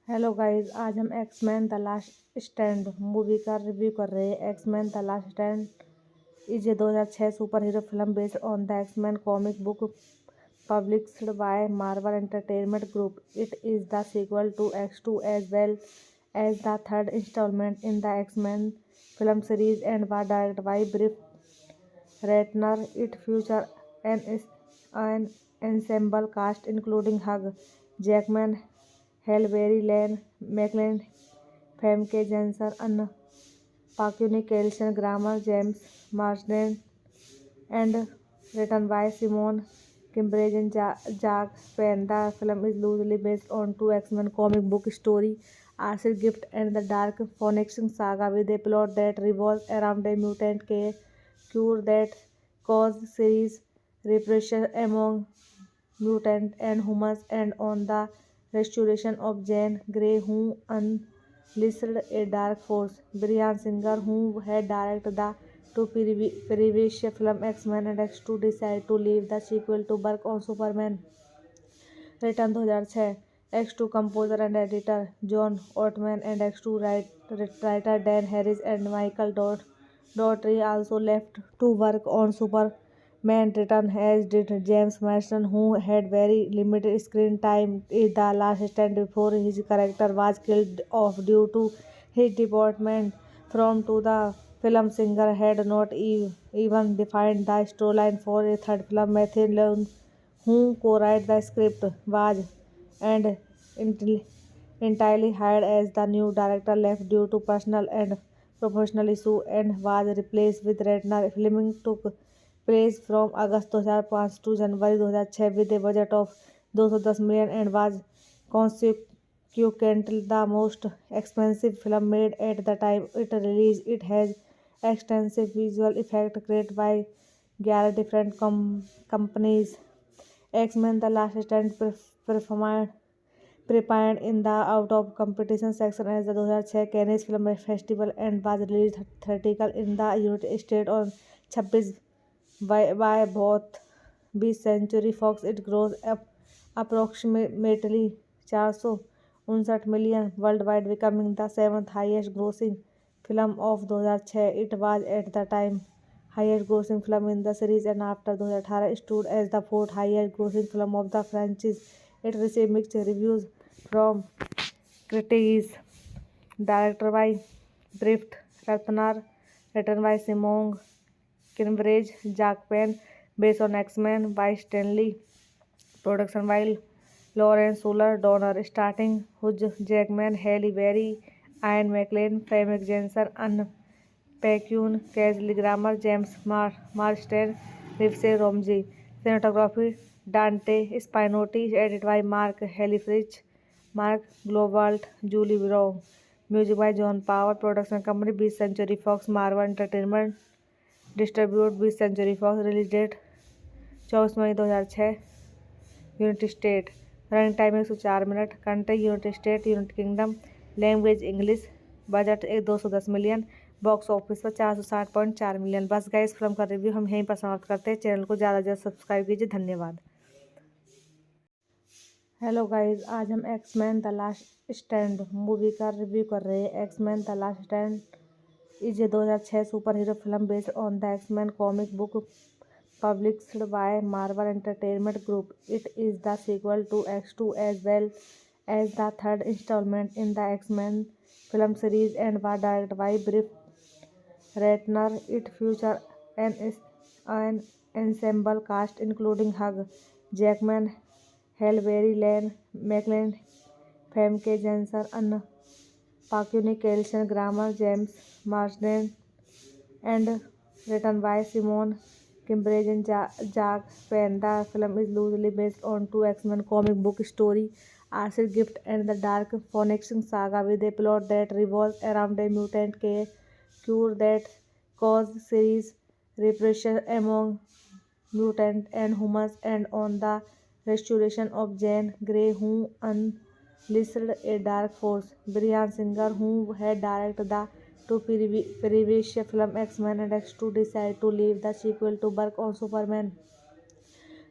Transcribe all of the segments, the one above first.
Hello guys, आज हम X Men the last stand movie का रिव्यू कर रहे हैं। X Men the last stand is a 2006 superhero film based on the X Men comic book published by Marvel Entertainment Group. It is the sequel to X2 as well as the third installment in the X-Men film series and was directed by Brett Ratner. It features an ensemble cast including Hugh Jackman, Halle Berry, Ian McKellen, Famke Janssen, Anna Paquin, Kelsey Grammer, James Marsden, and written by Simon Cambridge and Jack Penn. The film is loosely based on two X-Men comic book stories, Acid Gift and the Dark Phoenix Saga, with a plot that revolves around a mutant cure that causes serious repression among mutants and humans, and on the restoration of Jean Grey, who unleashed a dark force. Bryan Singer, who had directed the two previous films X-Men and X2, decided to leave the sequel to work on Superman Return 2006. X2 composer and editor John Ottman and X2 writer Dan Harris and Michael Dougherty also left to work on Superman Return, as did James Marsden, who had very limited screen time in The Last Stand before his character was killed off due to his department from to the film. Singer had not even defined the storyline for a third film. Matthew Lund, who co-wrote the script, was and entirely hired as the new director, left due to personal and professional issues and was replaced with Ratner. Filming took place from August 2005 to January 2006 with a budget of $210 million and was consequently the most expensive film made at the time it released. It has extensive visual effects created by 11 different companies. X-Men The Last Stand prepared in the out of competition section as the 2006 Cannes Film Festival and was released theatrical in the United States on 26 by both 20th Century Fox. It grossed up approximately $459 million worldwide, becoming the seventh highest grossing film of 2006. It was at the time highest grossing film in the series and after 2018 stood as the fourth highest grossing film of the franchise. It received mixed reviews from critics. Directed by Brett Ratner, written by Simon Cambridge, Jack Penn, based on X-Men by Stanley. Production by Lawrence Suller Donner, starting Hugh Jackman, Halle Berry, Ian McKellen, Famke Janssen, Anna Paquin, Kelsey Grammer, James Marsden, Rivsey Romji. Cinematography Dante Spinotti, edited by Mark Helfrich, Mark Globalt, Julie Brown. Music by John Power. Production company 20th Century Fox, Marvel Entertainment. Distribute 20th Century Fox. Release date 24 May 2006. United state. Running time 104 minute. Country United state, United kingdom. Language English. Budget 210 million. Box office पर 460.4 million. बस guys, film का review हम यहीं पर समाप्त करते हैं। Channel को ज़्यादा से ज़्यादा सब्सक्राइब कीजिए। धन्यवाद। हेलो गाइस, आज हम X Men the last stand movie का रिव्यू कर रहे हैं। X Men the last stand is a 2006 superhero film based on the X Men comic book published by Marvel Entertainment Group. It is the sequel to X2 as well as the third installment in the X-Men film series and was directed by Brett Ratner. It features an ensemble cast including Hugh Jackman, Halle Berry, Ian McKellen, Famke Janssen, Anna Paquin, Kelsey Grammer, James Marsden, and written by Simon Cambridge and Jack Penn. The film is loosely based on two X-Men comic book stories, Acid Gift and the Dark Phoenix Saga, with a plot that revolves around a mutant cure that causes serious repression among mutants and humans, and on the restoration of Jean Grey, who unleashed a dark force. Bryan Singer, who had directed the two previous films X-Men and X2, decided to leave the sequel to work on Superman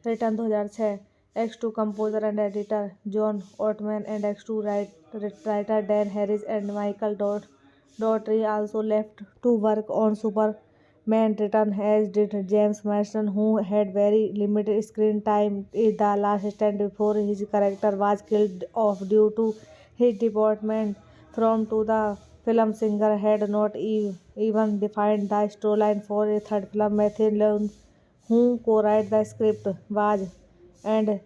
Return 2006. X2 composer and editor John Ottman and X2 writer Dan Harris and Michael Dougherty also left to work on Superman Return, as did James Marsden, who had very limited screen time in The Last Stand before his character was killed off due to his deportation from to the film. Singer had not even defined the storyline for a third film. Matthew Lund, who co-wrote the script, was and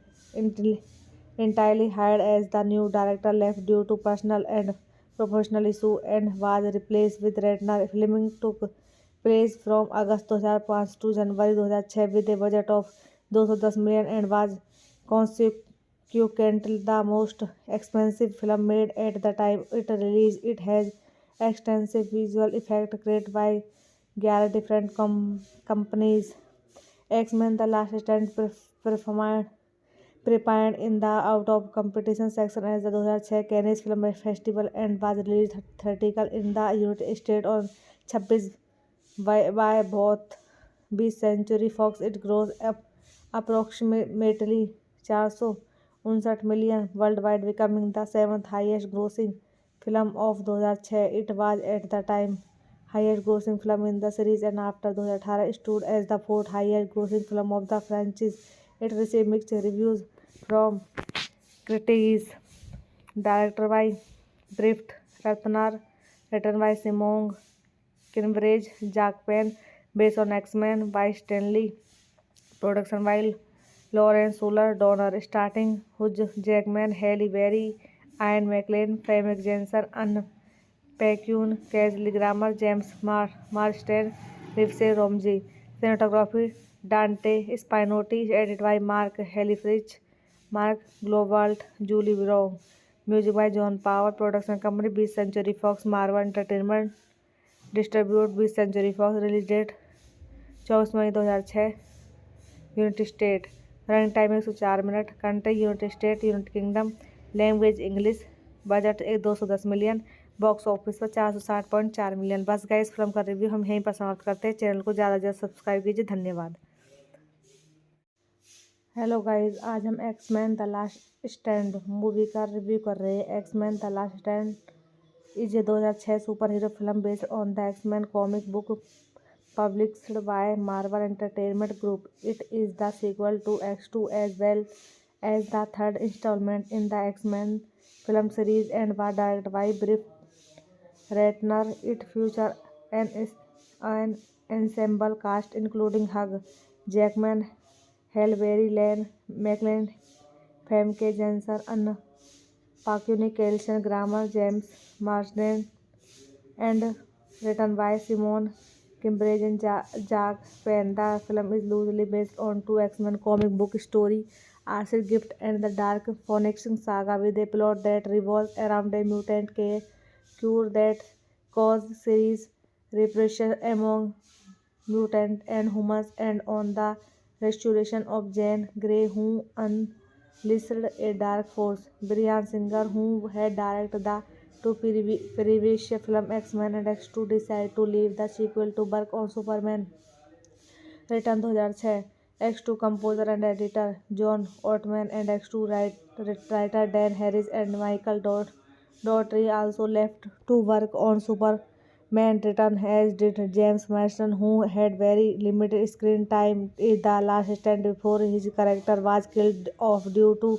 entirely hired as the new director, left due to personal and professional issues and was replaced with Ratner. Filming took place from August 2005 to January 2006 with a budget of 210 million and was consequently the most expensive film made at the time it released. It has extensive visual effects created by 11 different companies. X-Men The Last Stand performed prepared in the out of competition section as the 2006 Cannes Film Festival and was released theatrical in the United States on 26 by both 20th Century Fox. It grossed up approximately 459 million worldwide, becoming the seventh highest grossing film of 2006. It was at the time highest grossing film in the series and after 2018 stood as the fourth highest grossing film of the franchise. It received mixed reviews from critics. Directed by Britt Ratner, written by Simon Kinbridge, Jack Penn, based on X-Men by Stanley. Production by Lawrence Suller Donner, starting Hugh Jackman, Halle Berry, Ian McKellen, Famke Janssen, Anne Pacquiao, Kelsey Grammer, James Marsden, Rivsey Romji. Cinematography Dante Spinotti, edited by Mark Helfrich, Mark Globalt, Julie Brown. Music by John Power. Production company 20th Century Fox, Marvel Entertainment. Distribute 20th Century Fox. Release date 24 May 2006. United state. Running time 104 minute. Country United state, United kingdom. Language English. Budget 210 million. Box office पर 460.4 million. बस guys, film का review हम यहीं पर समाप्त करते हैं. Channel को ज़्यादा से ज़्यादा सब्सक्राइब कीजिए. धन्यवाद. हेलो गाइस, आज हम X Men the last stand movie का रिव्यू कर रहे हैं. X Men the last stand is a 2006 superhero film based on the X Men comic book published by Marvel Entertainment Group. It is the sequel to X2 as well as the third installment in the X-Men film series and was directed by Britt Ratner. It features an ensemble cast including Hugh Jackman, Halle Berry, Ian McKellen, Famke Janssen, Anne Pacquiao, Kelsey Grammer, James Marsden, and written by Simon Kinbridge and Jack Penn. The film is loosely based on two X-Men comic book stories, Acid Gift and the Dark Phoenix Saga, with a plot that revolves around a mutant cure that causes serious repression among mutants and humans, and on the restoration of Jean Grey, who unleashed a dark force. Bryan Singer, who had directed the two previous films X-Men and X2, decided to leave the sequel to work on Superman Return 2006. X2 composer and editor John Ottman and X2 writer Dan Harris and Michael Dougherty also left to work on Superman Return, as did James Marsden, who had very limited screen time in The Last Stand before his character was killed off due to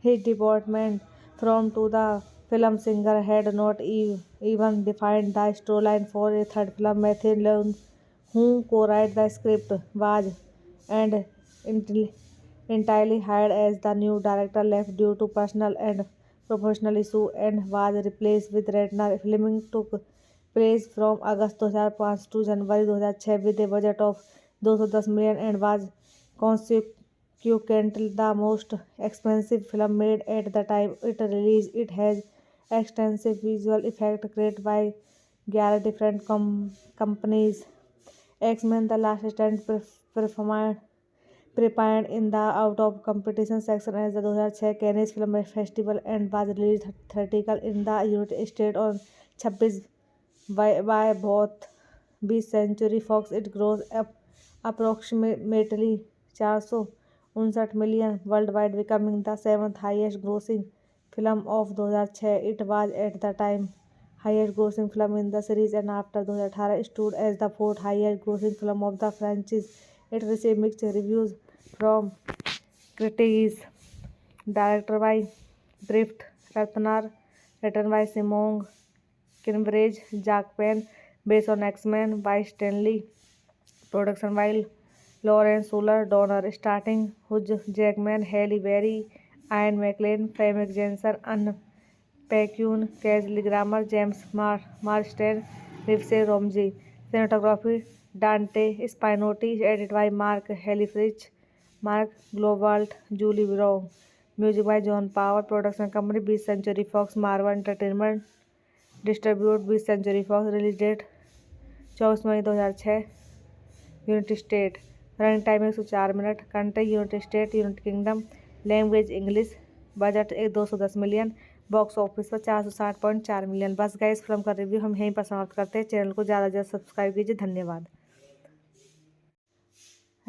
his deportation from to the film. Singer had not even defined the storyline for a third film. Matthew Lund, who co-wrote the script, was entirely hired as the new director, left due to personal and professional issues and was replaced with Ratner. Filming took place from August 2005 to January 2006 with a budget of 210 million and was consequently the most expensive film made at the time it released. It has extensive visual effects created by 11 different companies. X-Men The Last Stand performed prepared in the out of competition section as the 2006 Cannes Film Festival and was released theatrical in the United States on 26 by both 20th Century Fox. It grossed up approximately 59 million world wide, becoming the 7th highest grossing film of 2006. It was at the time highest grossing film in the series and after 2018 stood as the 4th highest grossing film of the franchise. It received mixed reviews from critics. Directed by Britt Ratner, written by Simon Kinbridge, Jack Penn, based on X-Men by Stanley. Production by Lawrence Suller Donner, starting Hugh Jackman, Halle Berry, Ian McKellen, Famke Janssen, Anne Paquin, Kelsey Grammer, James Marsden, Rivsey Romji. Cinematography Dante Spinotti, edited by Mark Helfrich, Mark Globalt, Julie Brown. Music by John Power. Production company 20th Century Fox, Marvel Entertainment. Distribute 20th Century Fox. Release date 24 May 2006. United state. Running time 104 minute. Country United state, United kingdom. Language English. Budget 210 million. Box office पर 460.4 million. बस guys, film का review हम यहीं पर समाप्त करते हैं. Channel को ज़्यादा से ज़्यादा सब्सक्राइब कीजिए. धन्यवाद.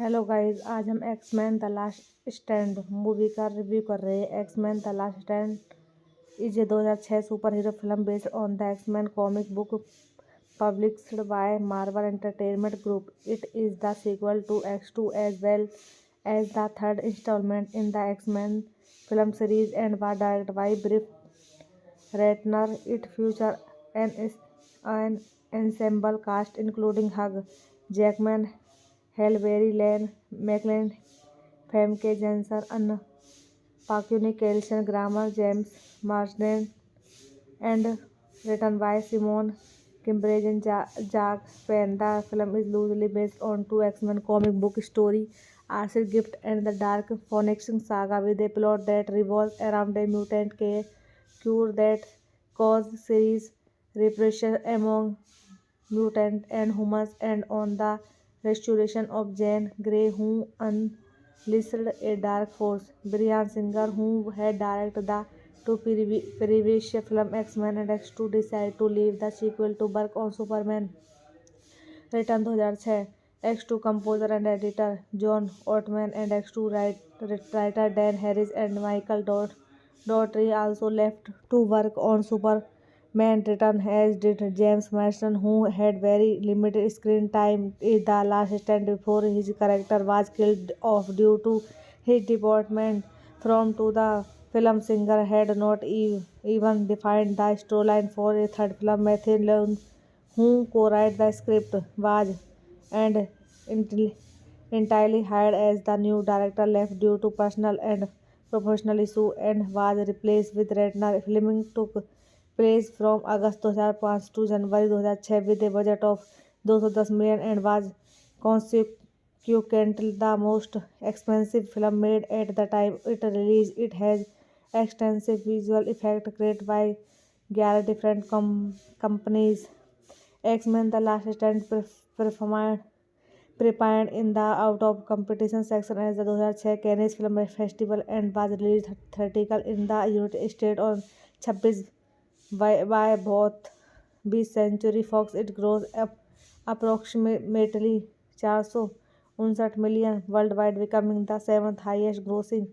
हेलो गाइस, आज हम X Men the last stand movie का रिव्यू कर रहे हैं. X Men the last stand is a 2006 superhero film based on the X Men comic book published by Marvel Entertainment Group. It is the sequel to X2 as well as the third installment in the X-Men film series and was directed by Britt Ratner. It features an ensemble cast including Hugh Jackman, Halle Berry, Ian McKellen, Famke Janssen, Anne Paquin, Kelsey Grammer, James Marsden, and written by Simon Kinbridge and Jack Penn. The film is loosely based on two X-Men comic book stories, Acid Gift and the Dark Phoenix Saga, with a plot that revolves around a mutant cure that causes serious repression among mutants and humans, and on the restoration of Jean Grey, who unleashed a dark force. Bryan Singer, who had directed the two previous films X-Men and X2, decided to leave the sequel to work on Superman Return 2006. X2 composer and editor John Ottman and X2 writer Dan Harris and Michael Dougherty also left to work on Superman Return, as did James Marsden, who had very limited screen time in The Last Stand before his character was killed off due to his deportation to the film. Singer had not even defined the storyline for a third film. Matthew Leung, who co-wrote the script, was and entirely hired as the new director, left due to personal and professional issues and was replaced with Ratner. Filming took place from August 2005 to January 2006 with a budget of 210 million and was consequently the most expensive film made at the time it released. It has extensive visual effects created by 11 different companies. X-Men The Last Stand premiered in the out of competition section at the 2006 Cannes Film Festival and was released theatrical in the United States on 26 by both 20th Century Fox. It grossed approximately 459 million worldwide, becoming the 7th highest grossing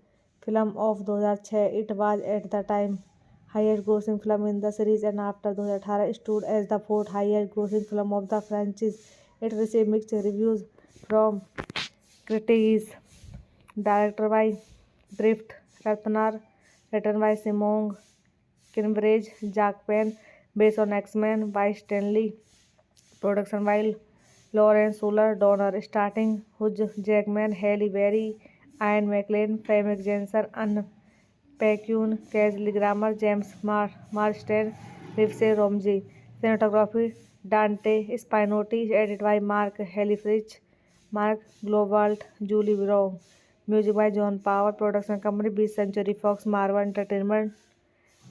film of 2006. It was at the time highest grossing film in the series and after 2018 stood as the 4th highest grossing film of the franchise. It received mixed reviews from critics. Directed by Britt Ratner, written by Simon Kinbridge, Jack Penn, based on X-Men by Stanley. Production by Lawrence Suller Donner, starring Hugh Jackman, Halle Berry, Ian McKellen, Famke Janssen, Anne Paquin, Kelsey Grammer, James Marsden, Rivsey Romji. Cinematography Dante Spinotti, edited by Mark Helfrich, Mark Globalt, Julie Brown. Music by John Power. Production company 20th Century Fox, Marvel Entertainment.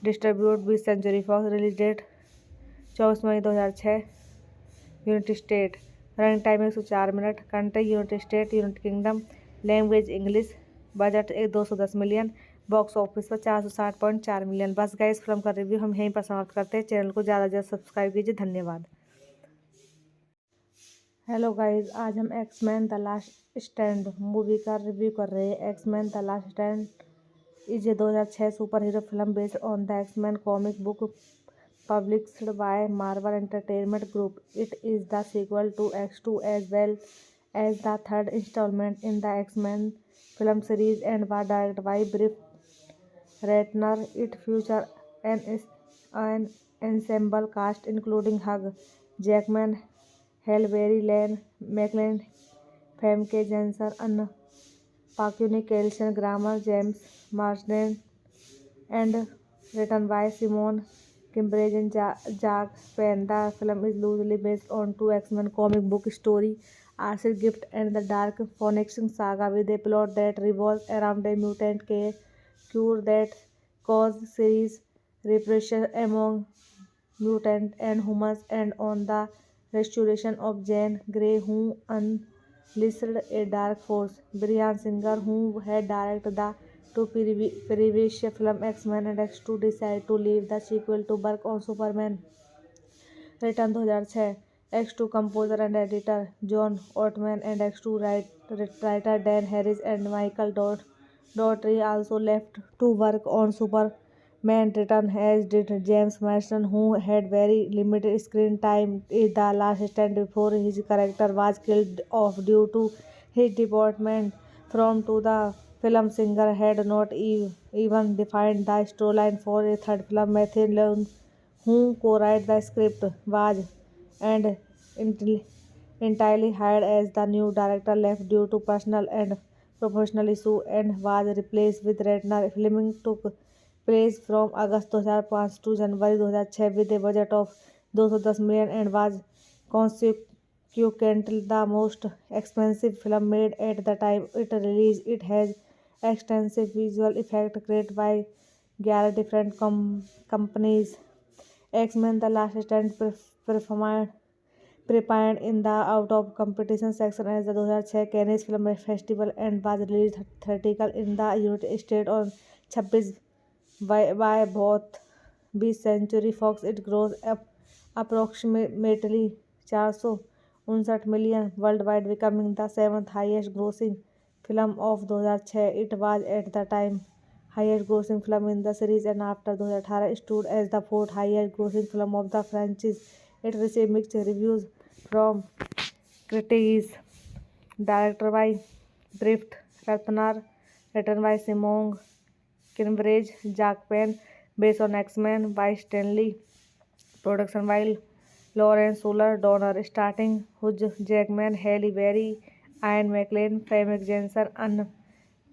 Distribute 20th Century Fox. Release date 24 May 2006. United state. Running time 104 minute. Country United state, United kingdom. Language English. Budget 210 million. Box office पर 460.4 million. बस guys, film का review हम यहीं पर समाप्त करते हैं. Channel को ज़्यादा से ज़्यादा सब्सक्राइब कीजिए. धन्यवाद. हेलो गाइस, आज हम X Men the last stand movie का रिव्यू कर रहे हैं। X Men the last stand is a 2006 superhero film based on the X Men comic book published by Marvel Entertainment Group. It is the sequel to X2 as well as the third installment in the X-Men film series and was directed by Brett Ratner. It features an ensemble cast including Hugh Jackman, Halle Berry, Ian McKellen, Famke Janssen, Anna Paquin, Kelsey Grammer, James Marsden, and written by Simon Kimbridge and Jack Penn. The film is loosely based on two X-Men comic book stories, Arcid Gift and the Dark Phoenix Saga, with a plot that revolves around a mutant cure that causes serious repression among mutants and humans, and on the restoration of Jean Grey, who unleashed a dark force. Bryan Singer, who had directed the two previous films X-Men and X2, decided to leave the sequel to work on Superman Return 2006. X2 composer and editor John Ottman and X2 writer Dan Harris and Michael Dougherty also left to work on Superman Return, as did James Marsden, who had very limited screen time in The Last Stand before his character was killed off due to his deportation to the film. Singer had not even defined the storyline for a third film. Matthew Lane, who co-wrote the script, was and entirely hired as the new director, left due to personal and professional issues and was replaced with Ratner. Filming took place from August 2005 to January 2006 with a budget of $210 million and was consequently the most expensive film made at the time it released. It has extensive visual effects created by 11 different companies. X-Men The Last Stand prepared in the out of competition section as the 2006 Cannes Film Festival and was released theatrical in the United States on 26 by both 20th Century Fox. It grossed up approximately $459 million worldwide, becoming the seventh highest grossing film of 2006. It was at the time highest grossing film in the series and after 2018 stood as the fourth highest grossing film of the franchise. It received mixed reviews from critics. Directed by Brett Ratner, written by Simon Kimbridge, Jack Penn, based on X-Men by Stanley. Production by Lawrence Fuller Donner, starting Hugh Jackman, Halle Berry, Ian McKellen, Famke Janssen, Anna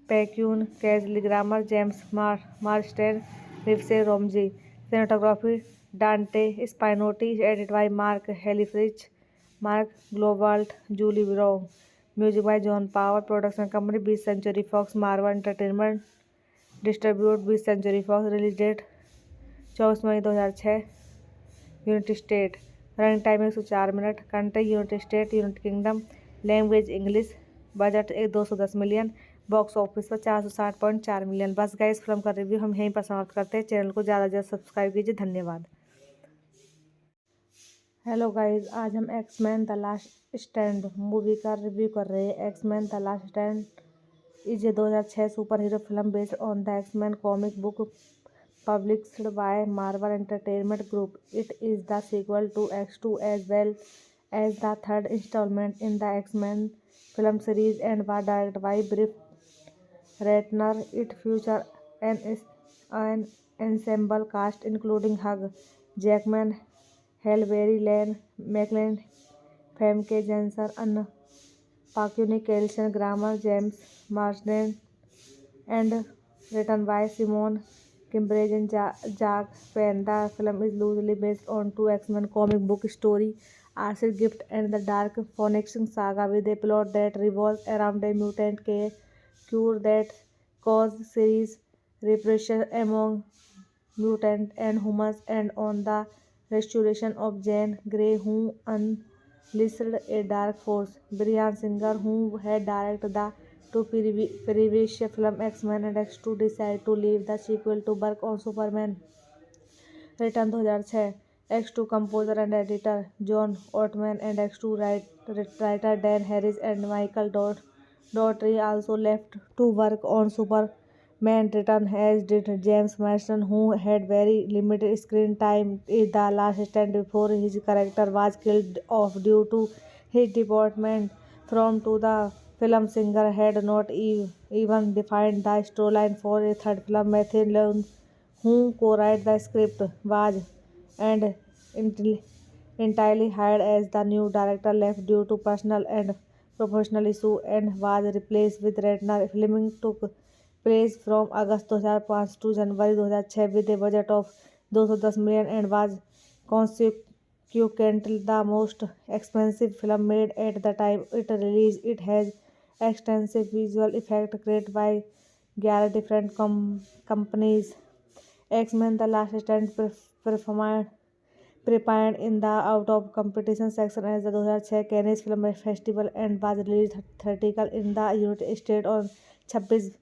Paquin, Kelsey Grammer, James Marsden, Livesey Romji. Cinematography Dante Spinotti, edited by Mark Helfrich, Mark Globalt, Julie Brown. Music by John Power. Production company 20th Century Fox, Marvel Entertainment. Distribute 20th Century Fox. Release date 24 May 2006. United state. Running time 104 minute. Country United state, United kingdom. Language English. Budget 210 million. Box office पर 460.4 million. बस guys, film का review हम यहीं पर समाप्त करते हैं. Channel को ज़्यादा से ज़्यादा सब्सक्राइब कीजिए. धन्यवाद. हेलो गाइस, आज हम X Men the last stand movie का रिव्यू कर रहे हैं. X Men the last stand is a 2006 superhero film based on the X Men comic book published by Marvel Entertainment Group. It is the sequel to X2 as well as the third installment in the X-Men film series and was directed by Brett Ratner. It features an ensemble cast including Hugh Jackman, Halle Berry, Ian McKellen, Famke Janssen, Anna Paquin, Kelsey Grammer, James Marsden, and written by Simon Kimbridge and Jack Penn. The film is loosely based on two X-Men comic book stories, Arcid Gift and the Dark Phoenix Saga, with a plot that revolves around a mutant cure that causes serious repression among mutants and humans, and on the restoration of Jean Grey, who unleashed a dark force. Bryan Singer, who had directed the two previous films X-Men and X2, decided to leave the sequel to work on Superman Return 2006. X2 composer and editor John Ottman and X2 writer Dan Harris and Michael Dougherty also left to work on Superman Return, as did James Marsden, who had very limited screen time in The Last Stand before his character was killed off due to his deportation to the film. Singer had not even defined the storyline for a third film. Matthew Lund, who co-wrote the script, was and entirely hired as the new director, left due to personal and professional issues and was replaced with Ratner. Filming took place from August 2005 to January 2006 with a budget of $210 million and was consequently the most expensive film made at the time it released. It has extensive visual effects created by 11 different companies. X-Men The Last Stand performed prepared in the out of competition section at the 2006 Cannes Film Festival and was released theatrical in the United States on 26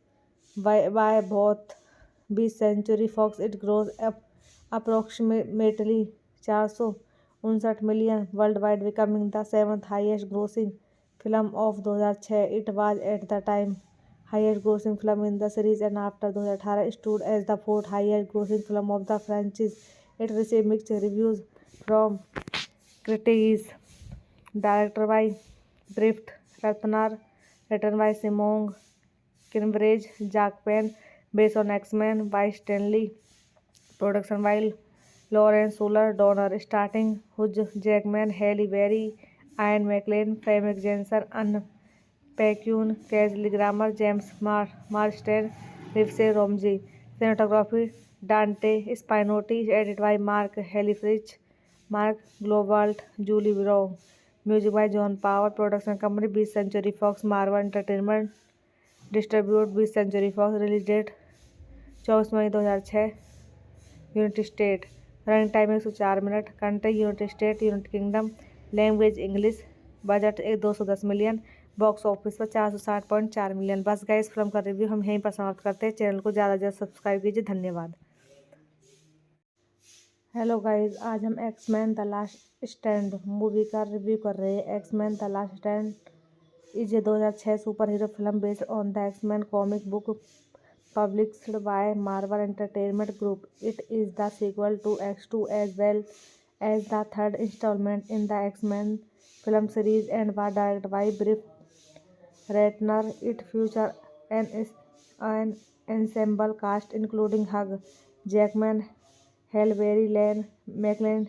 by both 20th Century Fox. It grossed up approximately $459 million worldwide, becoming the seventh highest grossing film of 2006. It was at the time highest grossing film in the series and after 2018 stood as the fourth highest grossing film of the franchise. It received mixed reviews from critics. Directed by Britt Ratner, written by Simon Kinbridge, Jack Penn, based on X-Men by Stanley. Production by Lawrence Suller Donner, starting Hugh Jackman, Halle Berry, Ian McKellen, Famke Janssen, Anne Paquin, Kelsey Grammer, James Marsden, Livesey Romsey. Cinematography Dante Spinotti, edited by Mark Helfrich, Mark Globalt, Julie Brown. Music by John Power. Production company 20th Century Fox, Marvel Entertainment. Distribute 20th Century Fox. Release date 24 May 2006. United state. Running time 104 minute. Country United state, United kingdom. Language English. Budget 210 million. Box office पर 460.4 million. बस guys, film का review हम यहीं पर समाप्त करते हैं. Channel को ज़्यादा से ज़्यादा सब्सक्राइब कीजिए. धन्यवाद. हेलो गाइस, आज हम X Men the last stand movie का रिव्यू कर रहे हैं. X Men the last stand is a 2006 superhero film based on the X Men comic book published by Marvel Entertainment Group. It is the sequel to X2 as well as the third installment in the X-Men film series and was directed by Britt Ratner. It features an ensemble cast including Hugh Jackman, Halle Berry, Ian McKellen,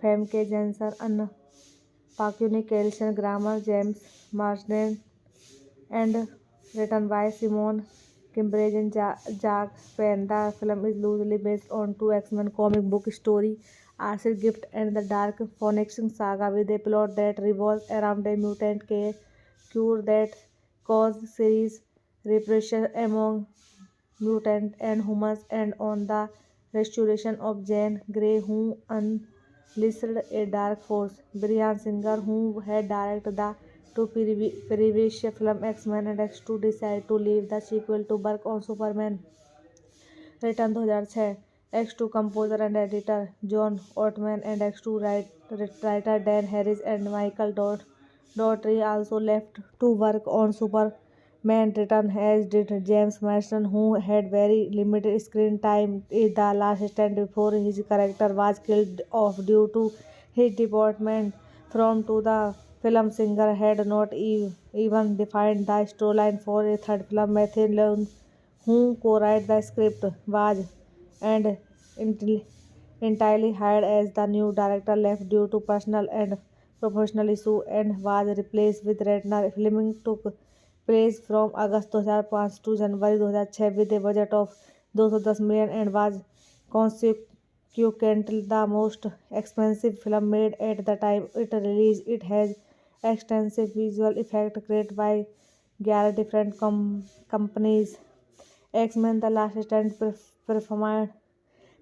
Famke Janssen, Anne Paquin, Kelsey Grammer, James Marsden, and written by Simon Kinbridge and Jack Penn. The film is loosely based on two X-Men comic book stories, Arcid Gift and the Dark Phoenix Saga, with a plot that revolves around a mutant cure that causes serious repression among mutants and humans, and on the restoration of Jean Grey, who unleashed a dark force. Bryan Singer, who had directed the two previous film X-Men and X2, decided to leave the sequel to work on Superman Return 2006. X2 composer and editor John Ottman and X2 writer Dan Harris and Michael Dougherty also left to work on Superman Return, as did James Marsden, who had very limited screen time in The Last Stand before his character was killed off due to his deportation to the film. Singer had not even defined the storyline for a third film. Matthew Lund, who co-wrote the script, was entirely hired as the new director, left due to personal and professional issues and was replaced with Ratner. Filming took place from August 2005 to January 2006 with a budget of $210 million and was consequently the most expensive film made at the time it released. It has extensive visual effects created by 11 different companies. X-Men The Last Stand performed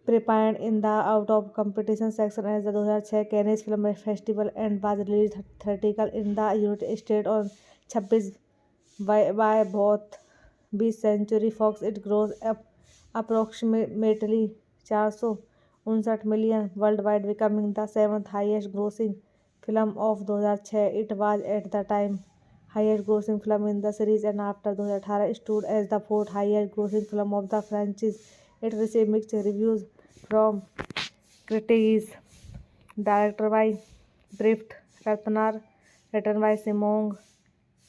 prepared in the out of competition section at the 2006 Cannes Film Festival and was released theatrical in the United States on 26 by both 20th Century Fox. It grossed up approximately 59 million world wide, becoming the 7th highest grossing film of 2006. It was at the time highest grossing film in the series, and after 2018 stood as the 4th highest grossing film of the franchise. It received mixed reviews from critics. Directed by Drift Ratnar, written by Simon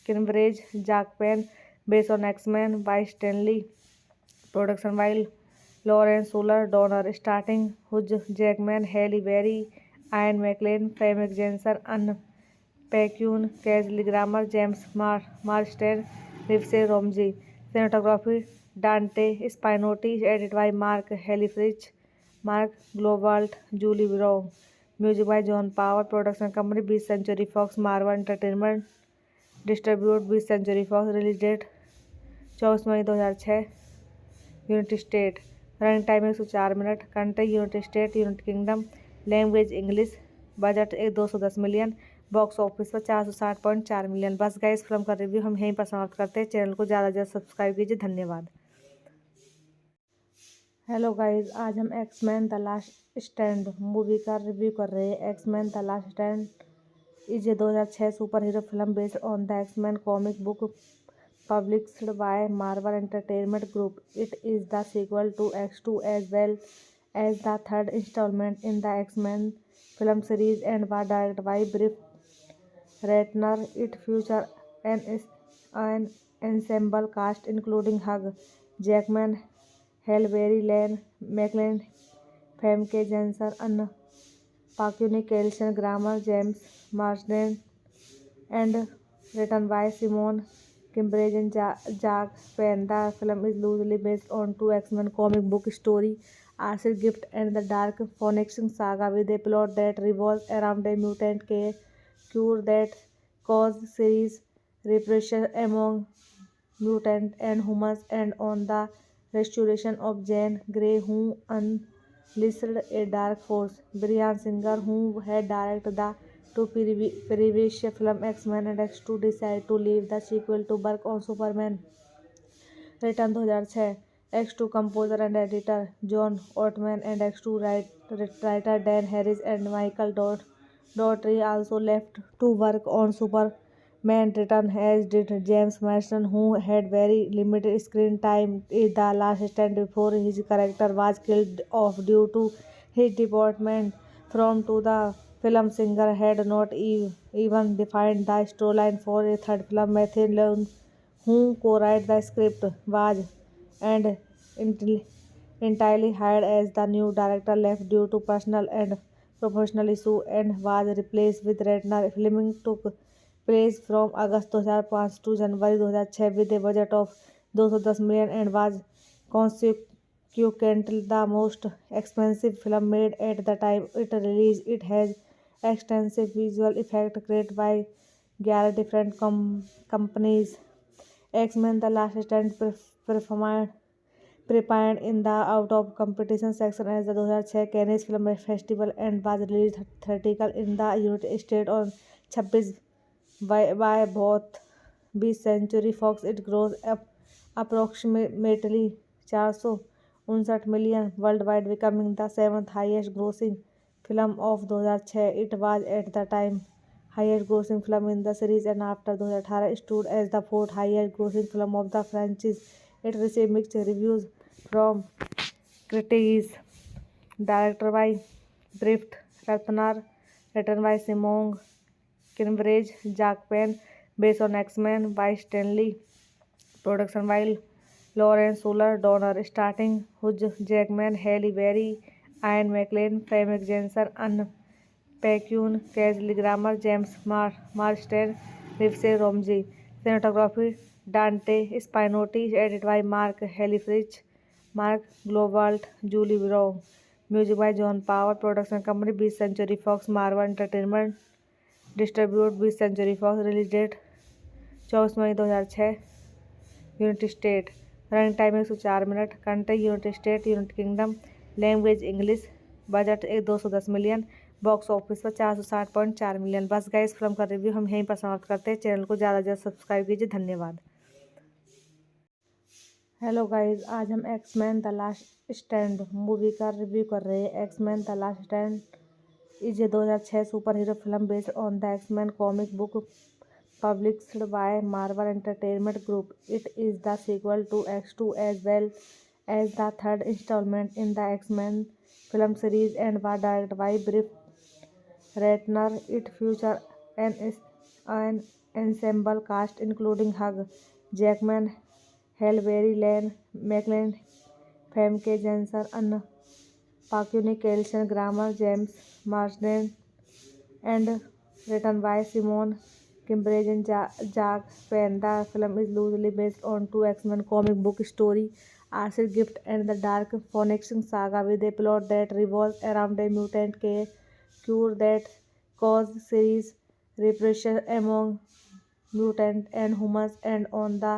Kinbridge, Jack Penn, based on X-Men by Stanley. Production by Lawrence Suller, Donner, starting Hugh Jackman, Halle Berry, Ian McKellen, Famke Janssen, Anne Paquin, Kelsey Grammer, James Marsden, Livesey Romsey. Cinematography Dante Spinotti, edited by Mark Helfrich, Mark Globalt, Julie Brown. Music by John Power. Production company 20th Century Fox, Marvel Entertainment. Distribute 20th Century Fox. Release date 24 May 2006. United state. Running time 104 minute. Country United state, United kingdom. Language English. Budget 210 million. Box office पर 460.4 million. बस guys, film का review हम यहीं पर समाप्त करते हैं. Channel को ज़्यादा से ज़्यादा सब्सक्राइब कीजिए. धन्यवाद. हेलो गाइस, आज हम X Men the last stand movie का रिव्यू कर रहे हैं. X Men the last stand is a 2006 superhero film based on the X Men comic book published by Marvel Entertainment Group. It is the sequel to X2 as well as the third installment in the X-Men film series and was directed by Britt Ratner. It features an ensemble cast including Hugh Jackman, Halle Berry, Ian McKellen, Famke Janssen, Anne Paquin, Kelsey Grammer, James Marsden, and written by Simon Kinbridge and Jack Penn. The film is loosely based on two X-Men comic book stories, Arcid Gift and the Dark Phoenix Saga, with a plot that revolves around a mutant cure that causes serious repression among mutants and humans, and on the restoration of Jean Grey, who unleashed a dark force. Bryan Singer, who had directed the two previous film X-Men and X2, decided to leave the sequel to work on Superman Return 2006. X2 composer and editor John Ottman and X2 writer Dan Harris and Michael Dougherty also left to work on Superman Return, as did James Marsden, who had very limited screen time in The Last Stand before his character was killed off due to his deportation from to the film. Singer had not even defined the storyline for a third film. Matthew Lund, who co-wrote the script, was and entirely hired as the new director, left due to personal and professional issues and was replaced with Ratner. Filming took place from August 2005 to January 2006 with a budget of 210 million and was consequently the most expensive film made at the time it released. It has extensive visual effects created by 11 different companies. X-Men The Last Stand prepared in the out of competition section at the 2006 Cannes Film Festival and was released theatrical in the United States on 26 by both 20th Century Fox. It grossed up approximately 459 million worldwide, becoming the 7th highest grossing film of 2006. It was at the time highest grossing film in the series, and after 2018 stood as the 4th highest grossing film of the franchise. It received mixed reviews from critics. Directed by Drift Ratnar, written by Simon Kinbridge, Jack Penn, based on X-Men by Stanley. Production by Lawrence Suller, Donner, starting Hugh Jackman, Halle Berry, Ian McKellen, Famke Janssen, Anne Paquin, Kelsey Grammer, James Marsden, Livesey Romsey. Cinematography Dante Spinotti, edited by Mark Helfrich, Mark Globalt, Julie Brown. Music by John Power. Production company 20th Century Fox, Marvel Entertainment. Distribute 20th Century Fox. Release date 24 May 2006. United state. Running time 104 minute. Country United state, United kingdom. Language English. Budget 210 million. Box office पर 460.4 million. बस guys, film का review हम यहीं पर समाप्त करते हैं. Channel को ज़्यादा से ज़्यादा सब्सक्राइब कीजिए. धन्यवाद. हेलो गाइस, आज हम X Men the last stand movie का रिव्यू कर रहे हैं। X Men the last stand is a 2006 superhero film based on the X Men comic book published by Marvel Entertainment Group. It is the sequel to X2 as well as the third installment in the X-Men film series and was directed by Brett Ratner. It features an ensemble cast including Hugh Jackman, Halle Berry, Ian McKellen, Famke Janssen, Anna Paquin, Kelsey Grammer, James Marsden, and written by Simon Kimbridge and Jack Penn. The film is loosely based on two X-Men comic book stories, Acid Gift and the Dark Phoenix Saga, with a plot that revolves around a mutant cure that causes serious repression among mutants and humans, and on the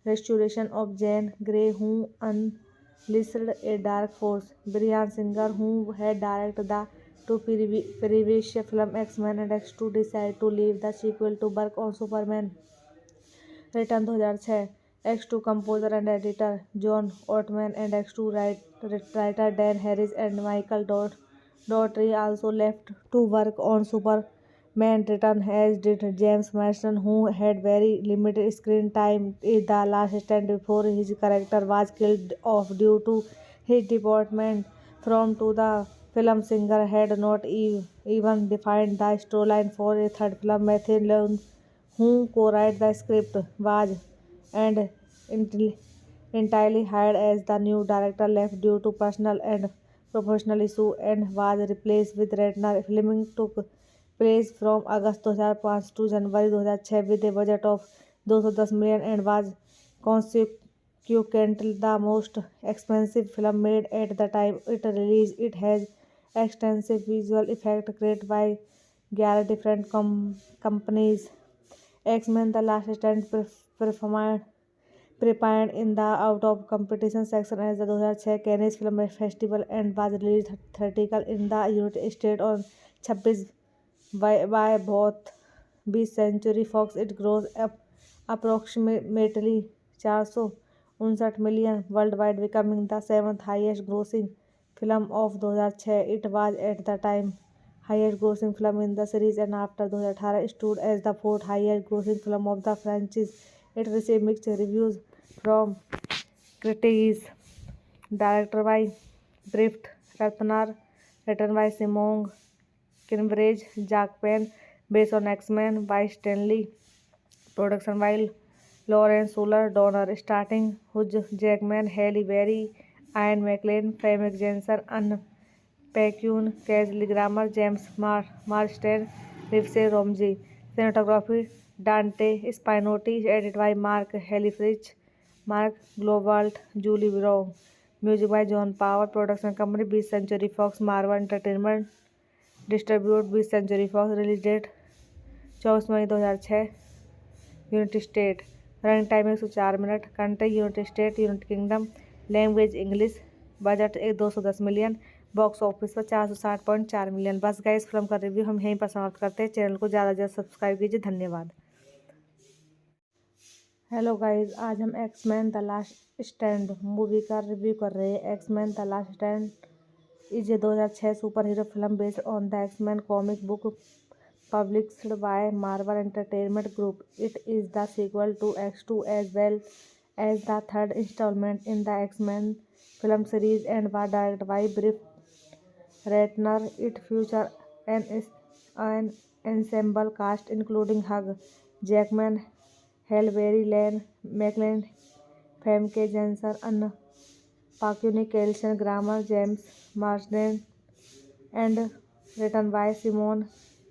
restoration of Jean Grey, who unleashed a dark force. Bryan Singer, who had directed the two previous films X-Men and X2, decided to leave the sequel to work on Superman Return 2006. X2 composer and editor John Ottman and X2 writer Dan Harris and Michael Dougherty also left to work on Superman Return, as did James Marsden, who had very limited screen time in The Last Stand before his character was killed off due to his department from to the film. Singer had not even defined the storyline for a third film. Matthew Lund, who co-wrote the script, was and entirely hired as the new director, left due to personal and professional issues and was replaced with Ratner. Filming took place from August 2005 to January 2006 with a budget of $210 million and was consequently the most expensive film made at the time it released. It has extensive visual effects created by 11 different companies. X-Men The Last Stand prepared in the out of competition section as the 2006 Cannes Film Festival and was released theatrical in the United States on 26 by both 20th Century Fox. It grossed up approximately $459 million worldwide, becoming the seventh highest grossing film of 2006. It was at the time highest grossing film in the series and after 2018 stood as the fourth highest grossing film of the franchise. It received mixed reviews from critics. Directed by Brett Ratner, written by Simon Kimbridge, Jack Penn, based on X-Men by Stanley. Production by Lawrence Suller Donner, starting Hugh Jackman, Halle Berry, Ian McKellen, Famke Janssen, Anna Paquin, Kelsey Grammer, James Marsden, Rivsey Romji. Cinematography Dante Spinotti, edited by Mark Helfrich, Mark Globalt, Julie Brown. Music by John Power. Production company 20th Century Fox, Marvel Entertainment. Distribute 20th Century Fox. Release date 24 May 2006. United state. Running time 104 minute. Country United state, United kingdom. Language English. Budget 210 million. Box office पर 460.4 million. बस guys, film का review हम यहीं पर समाप्त करते हैं. Channel को ज़्यादा से ज़्यादा सब्सक्राइब कीजिए. धन्यवाद. हेलो गाइस, आज हम X Men the last stand movie का रिव्यू कर रहे हैं. X Men the last stand is a 2006 superhero film based on the X Men comic book published by Marvel Entertainment Group. It is the sequel to X2 as well as the third installment in the X-Men film series and was directed by Brett Ratner. It features an ensemble cast including Hugh Jackman, Halle Berry, Ian McKellen, Famke Janssen, Anna Paquin, Kelsey Grammer, James Marsden, and written by Simon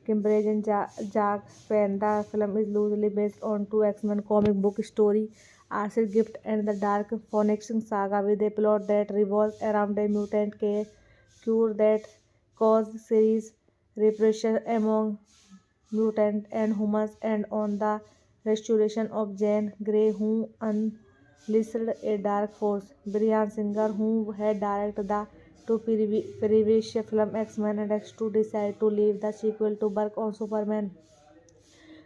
Kimbridge and Jack Penn. The film is loosely based on two X-Men comic book stories, Acid Gift and the Dark Phoenix Saga, with a plot that revolves around a mutant cure that causes serious repression among mutants and humans, and on the restoration of Jean Grey, who unleashed a dark force. Bryan Singer, who had directed the two previous films X-Men and X2, decided to leave the sequel to work on Superman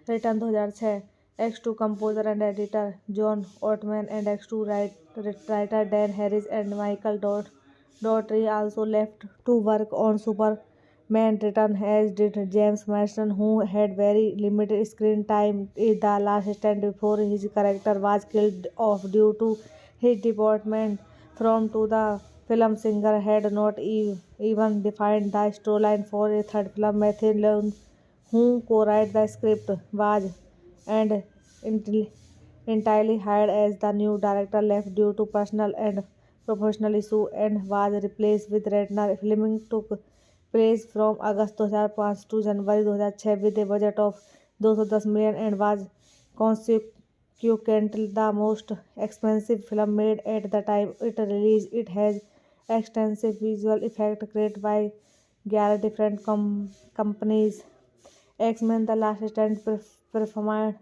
Return 2006. X2 composer and editor John Ottman and X2 writer Dan Harris and Michael Dougherty also left to work on Superman Return, as did James Marsden, who had very limited screen time in The Last Stand before his character was killed off due to his department from to the film. Singer had not even defined the storyline for a third film. Matthew Leung, who co-wrote the script, was and entirely hired as the new director, left due to personal and professional issues and was replaced with Ratner. Filming took place from August 2005 to January 2006 with a budget of 210 million and was consequently the most expensive film made at the time it released. It has extensive visual effects created by 11 different companies. X-Men The Last Stand performed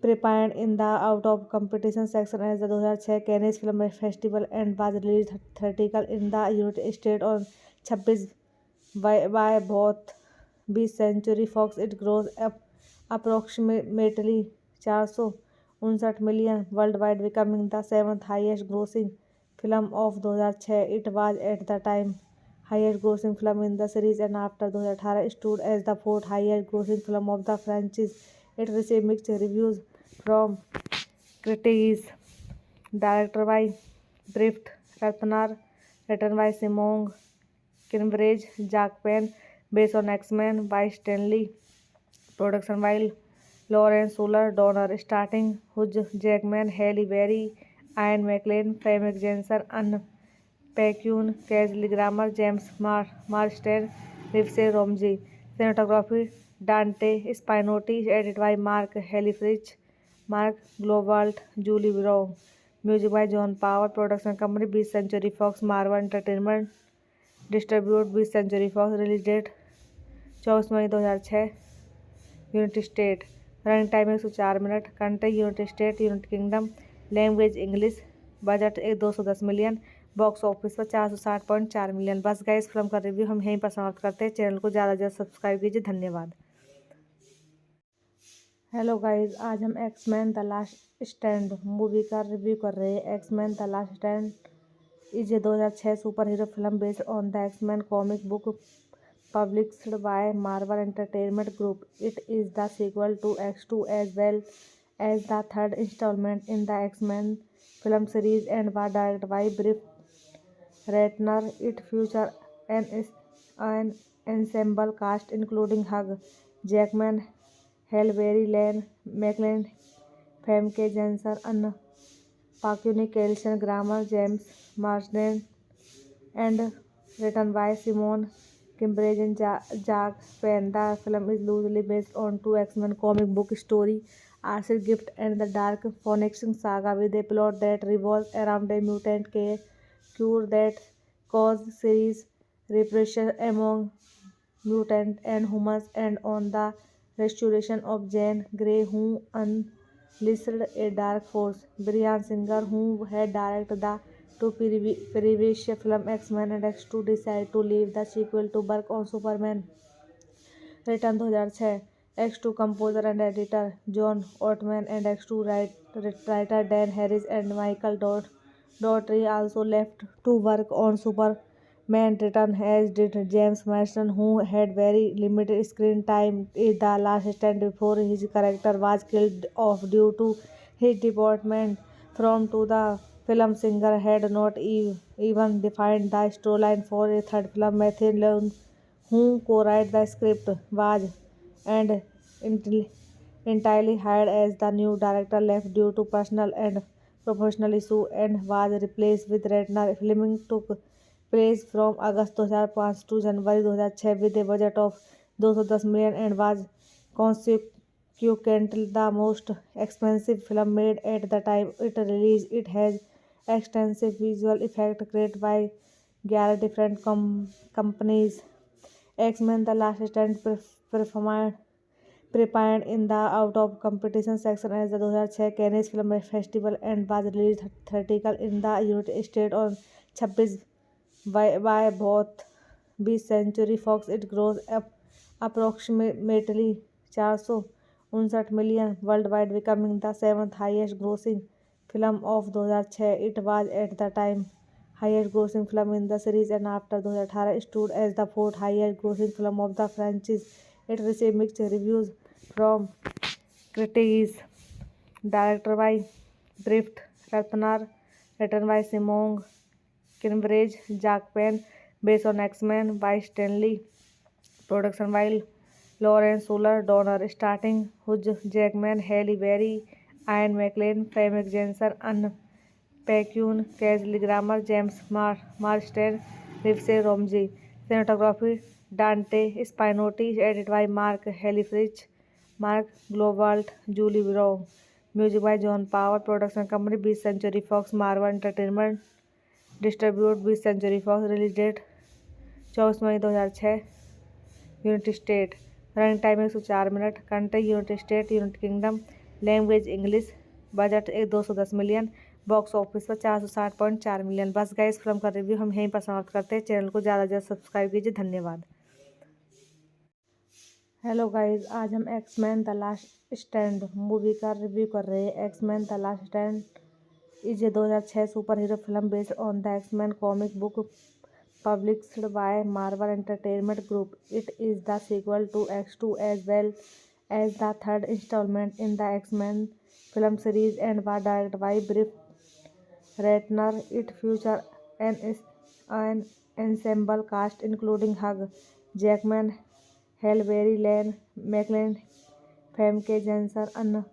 prepared in the out of competition section at the 2006 Cannes Film Festival and was released theatrical in the United States on 26 by both 20th Century Fox. It grossed up approximately 459 million worldwide, becoming the seventh highest grossing film of 2006. It was at the time highest grossing film in the series and after 2018 stood as the fourth highest grossing film of the franchise. It received mixed reviews from critics. Directed by Britt Ratner, written by Simon Kinbridge, Jack Penn, based on X-Men by Stanley. Production by Lawrence Suller Donner, starting Hugh Jackman, Halle Berry, Ian McKellen, Famke Janssen, Anne Paquin, Kelsey Grammer, James Marsden, Rivsey Romji. Cinematography Dante Spinotti, edited by Mark Helfrich, Mark Globalt, Julie Brown. Music by John Power. Production company 20th Century Fox, Marvel Entertainment. Distribute 20th Century Fox. Release date 24 May 2006. United state. Running time 104 minute. Country United state, United kingdom. Language English. Budget 210 million. Box office पर 460.4 million. बस guys, film का review हम यहीं पर समाप्त करते हैं. Channel को ज़्यादा से ज़्यादा सब्सक्राइब कीजिए. धन्यवाद. हेलो गाइस, आज हम X Men the last stand movie का रिव्यू कर रहे हैं. X Men the last stand is a 2006 superhero film based on the X Men comic book published by Marvel Entertainment Group. It is the sequel to X2 as well as the third installment in the X-Men film series and was directed by Britt Ratner. It features an ensemble cast including Hugh Jackman, Halle Berry, Ian McKellen, Famke Janssen, Anne Paquin, Kelsey Grammer, James Marsden, and written by Simon Kinbridge and Jack Penn. The film is loosely based on two X-Men comic book stories, Acid Gift and the Dark Phoenix Saga, with a plot that revolves around a mutant cure that causes serious repression among mutants and humans, and on the restoration of Jean Grey, who unleashed a dark force. Bryan Singer, who had directed the two previous films X-Men and X2, decided to leave the sequel to work on Superman Return 2006. X2 composer and editor John Ottman and X2 writer Dan Harris and Michael Dougherty also left to work on Superman Return, as did James Marsden, who had very limited screen time in The Last Stand before his character was killed off due to his department from to the film. Singer had not even defined the storyline for a third film. Matthew Leung, who co-wrote the script, was entirely hired as the new director, left due to personal and professional issues and was replaced with Ratner. Filming took place from August 2005 to January 2006 with a budget of 210 million and was consequently the most expensive film made at the time it released. It has extensive visual effects created by 11 different companies. X-Men The Last Stand performed prepared in the out of competition section at the 2006 Cannes Film Festival and was released theatrical in the United States on 26 by both 20th Century Fox. It grossed up approximately million world wide, becoming the 7th highest grossing film of 2006। It was at the time highest grossing film in the series and after 2018 stood as the 4th highest grossing film of the franchise. It received mixed reviews from critics. Directed by Griffith Ratner, written by Simon Kinbridge, Jack Penn, based on X-Men by Stanley. Production by Lawrence Suller Donner, starring Hugh Jackman, Halle Berry, Ian McKellen, Famke Janssen, Anne Paquin, Kelsey Grammer, James Marsden, Livesey Romsey. Cinematography Dante Spinotti, edited by Mark Helfrich, Mark Globalt, Julie Brown. Music by John Power. Production company 20th Century Fox, Marvel Entertainment. Distribute 20th Century Fox. Release date 24 May 2006। United state. Running time 104 minute. Country United state, United kingdom. Language English. Budget 210 million. Box office पर 460.4 million. बस guys, film का review हम यहीं पर समाप्त करते हैं। Channel को ज़्यादा से ज़्यादा सब्सक्राइब कीजिए। धन्यवाद। हेलो गाइस, आज हम X Men the last stand movie का रिव्यू कर रहे हैं। X Men the last stand is a 2006 superhero film based on the X Men comic book published by Marvel Entertainment Group. It is the sequel to X2 as well as the third installment in the X-Men film series and was directed by Griffith Ratner. It features an ensemble cast including Hugh Jackman, Halle Berry, Ian McKellen, Famke Janssen, Anne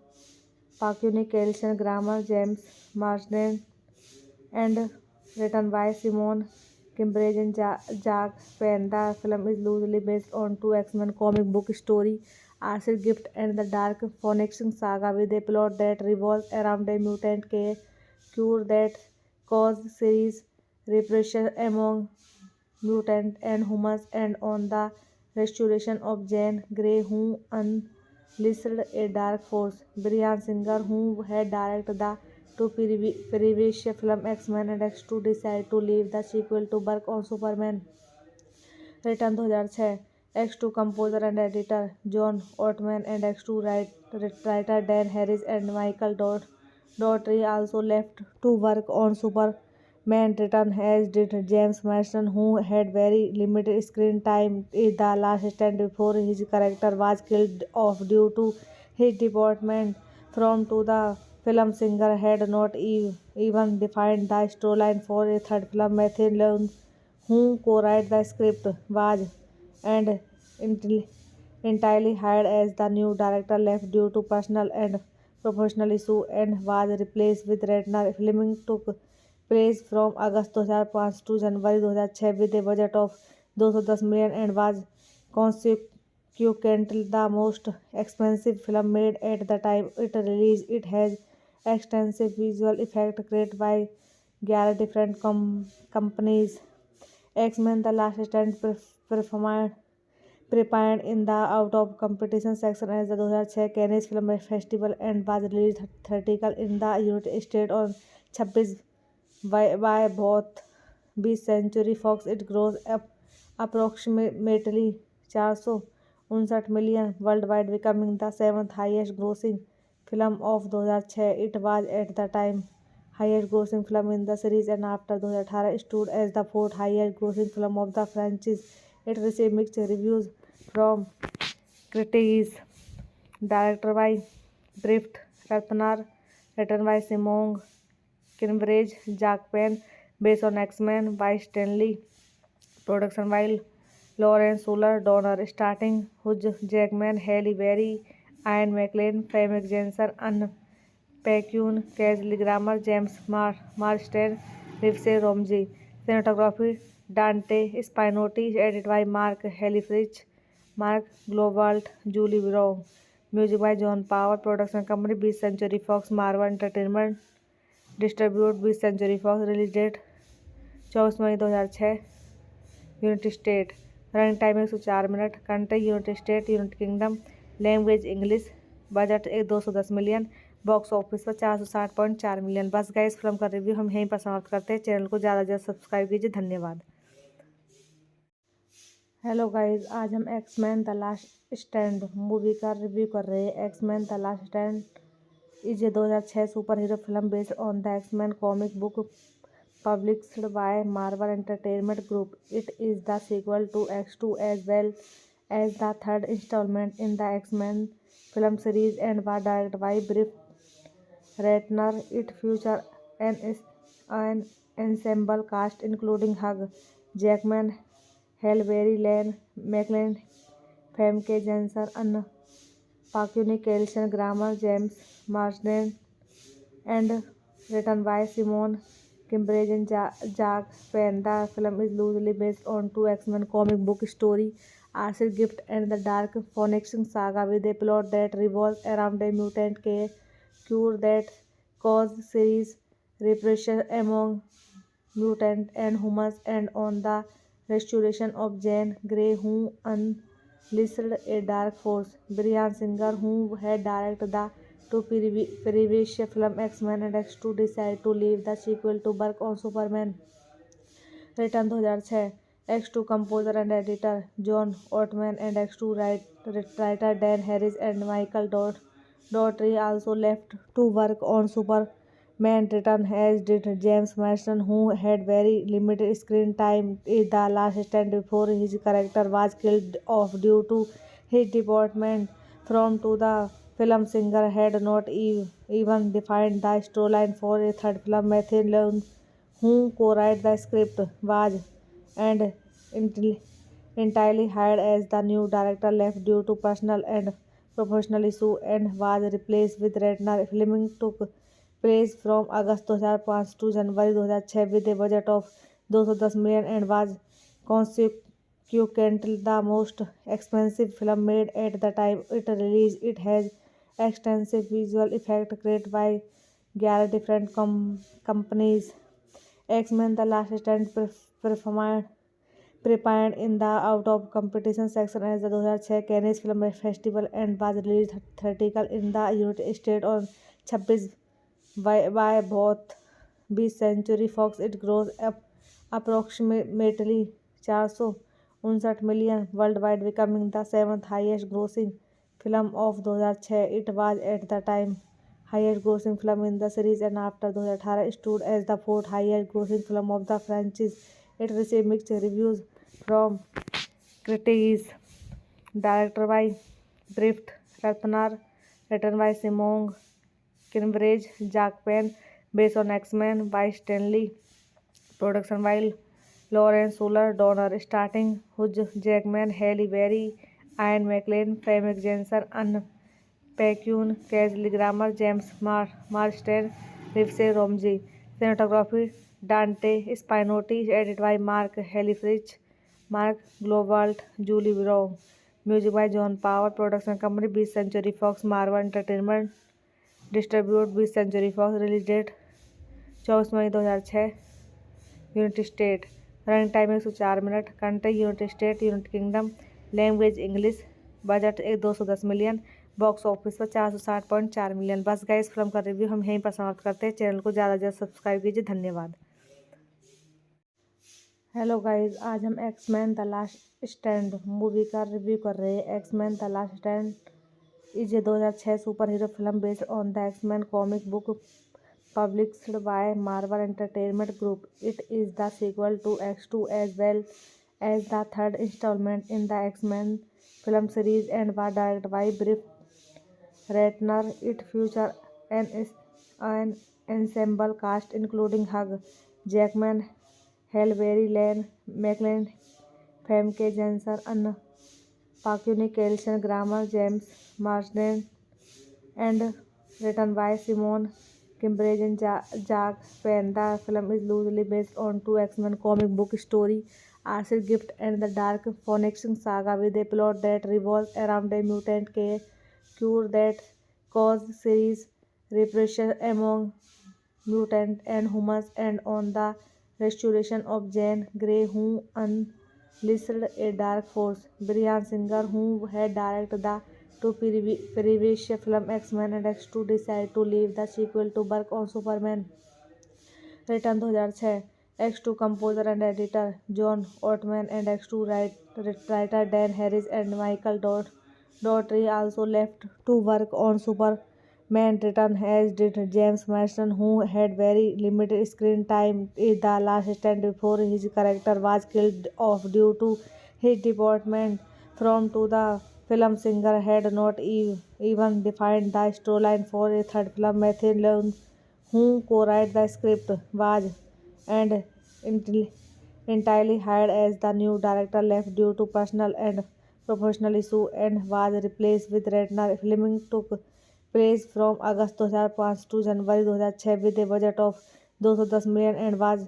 Paquin, Kelsey Grammer, James Marsden, and written by Simon Kinbridge and Jack Penn. The film is loosely based on two X-Men comic book stories, Acid Gift and the Dark Phoenix Saga, with a plot that revolves around a mutant cure that causes serious repression among mutants and humans, and on the restoration of Jean Grey, who unleashed a dark force. Bryan Singer, who had directed the two previous films X-Men and X2, decided to leave the sequel to work on Superman Return 2006. X2 composer and editor John Ottman and X2 writer Dan Harris and Michael Dougherty also left to work on Superman Return, as did James Marsden, who had very limited screen time in The Last Stand before his character was killed off due to his deportation to the film. Singer had not even defined the storyline for a third film. Matthew Leung, who co-wrote the script, was and entirely hired as the new director, left due to personal and professional issues and was replaced with Ratner. Filming took place from August 2005 to January 2006 with a budget of 210 million and was consequently the most expensive film made at the time it released. It has extensive visual effects created by 11 different companies. X-Men The Last Stand premiered in the out of competition section at the 2006 Cannes Film Festival and was released theatrical in the United States on 26 by both 20th Century Fox. It grossed up approximately 459 million worldwide, becoming the 7th highest grossing film of 2006. It was at the time highest grossing film in the series and after 2018 stood as the 4th highest grossing film of the franchise. It received mixed reviews from critics. Directed by Griffith Ratner, written by Simon Kinbridge, Jack Penn, based on X-Men by Stanley. Production by Lawrence Suller Donner, starring Hugh Jackman, Halle Berry, Ian McKellen, Famke Janssen, Anne Paquin, Kelsey Grammer, James Marsden, Livesey Romsey. Cinematography Dante Spinotti, edited by Mark Helfrich, Mark Globalt, Julie Brown. Music by John Power. Production company 20th Century Fox, Marvel Entertainment. Distribute 20th Century Fox. Release date 24 May 2006। United state. Running time 104 minute. Country United state, United kingdom. Language English. Budget 210 million. Box office पर 460.4 million. बस guys, film का review हम यहीं पर समाप्त करते हैं। Channel को ज़्यादा से ज़्यादा सब्सक्राइब कीजिए। धन्यवाद। हेलो गाइस, आज हम X Men the last stand movie का रिव्यू कर रहे हैं। X Men the last stand is a 2006 superhero film based on the X Men comic book published by Marvel Entertainment Group. It is the sequel to X2 as well as the third installment in the X-Men film series and was directed by Brett Ratner. It features an ensemble cast including Hugh Jackman, Halle Berry, Ian McKellen, Famke Janssen, Anna Paquin, Kelsey Grammer, James Marsden, and written by Simon Kimbridge and Jack Penn. The film is loosely based on two X-Men comic book stories, Arcid Gift and the Dark Phoenix Saga, with a plot that revolves around a mutant cure that causes serious repression among mutants and humans, and on the restoration of Jean Grey, who unleashed a dark force. Bryan Singer, who had directed the two previous films X-Men and X2, decided to leave the sequel to work on Superman Return 2006. X2 composer and editor John Ottman and X2 writer Dan Harris and Michael Dougherty also left to work on Superman Return, as did James Marsden, who had very limited screen time in The Last Stand before his character was killed off due to his department from to the film. Singer had not even defined the storyline for a third film. Matthew Lund, who co-wrote the script, was and entirely hired as the new director, left due to personal and professional issues and was replaced with Ratner. Filming took place from August 2005 to January 2006 with a budget of $210 million and was consequently the most expensive film made at the time it released. It has extensive visual effects created by 11 different companies. X-Men The Last Stand prepared in the out of competition section at the 2006 Cannes Film Festival and was released theatrical in the United States on 26 by both 20th Century Fox. It grossed up approximately $459 million worldwide, becoming the seventh highest grossing film of 2006. It was at the time highest grossing film in the series and after 2018 stood as the fourth highest grossing film of the franchise. It received mixed reviews from critics. Directed by Brett Ratner, written by Simon Kinbridge, Jack Penn, based on X-Men by Stanley. Production by Lawrence Fuller Donner, starting Hugh Jackman, Halle Berry, Ian McKellen, Famke Janssen, Anna Paquin, Kelsey Grammer, James Marsden, Livesey Romji. Cinematography Dante Spinotti, edited by Mark Helfrich, Mark Globalt, Julie Brown. Music by John Power. Production company 20th Century Fox, Marvel Entertainment. Distribute 20th Century Fox. Release date 24 May 2006. United state. Running time 104 minute. Country United state, United kingdom. Language English. Budget 210 million. Box office पर 460.4 million. बस guys, film का review हम यहीं पर समाप्त करते हैं। Channel को ज़्यादा से ज़्यादा सब्सक्राइब कीजिए। धन्यवाद। हेलो गाइस, आज हम X Men the last stand movie का रिव्यू कर रहे हैं। X Men the last stand is a 2006 superhero film based on the X Men comic book published by Marvel Entertainment Group. It is the sequel to X2 as well as the third installment in the X-Men film series and was directed by Brett Ratner. It features an ensemble cast including Hugh Jackman, Halle Berry, Ian McKellen, Famke Janssen, Anna Paquin, Kelsey Grammer, James Marsden, and written by Simon Kimbridge and Jack Penn. The film is loosely based on two X-Men comic book stories, Arcid Gift and the Dark Phoenix Saga, with a plot that revolves around a mutant cure that causes serious repression among mutants and humans, and on the restoration of Jean Grey, who unleashed a dark force. Bryan Singer, who had directed the two previous films X-Men and X2, decided to leave the sequel to work on Superman Return 2006. X2 composer and editor John Ottman and X2 writer Dan Harris and Michael Dougherty also left to work on Superman Return, as did James Marsden, who had very limited screen time in The Last Stand before his character was killed off due to his deportation from to the film. Singer had not even defined the storyline for a third film. Matthew Leung, who co-wrote the script, was and entirely hired as the new director, left due to personal and professional issues and was replaced with Ratner. Filming took place from August 2005 to January 2006 with a budget of $210 million and was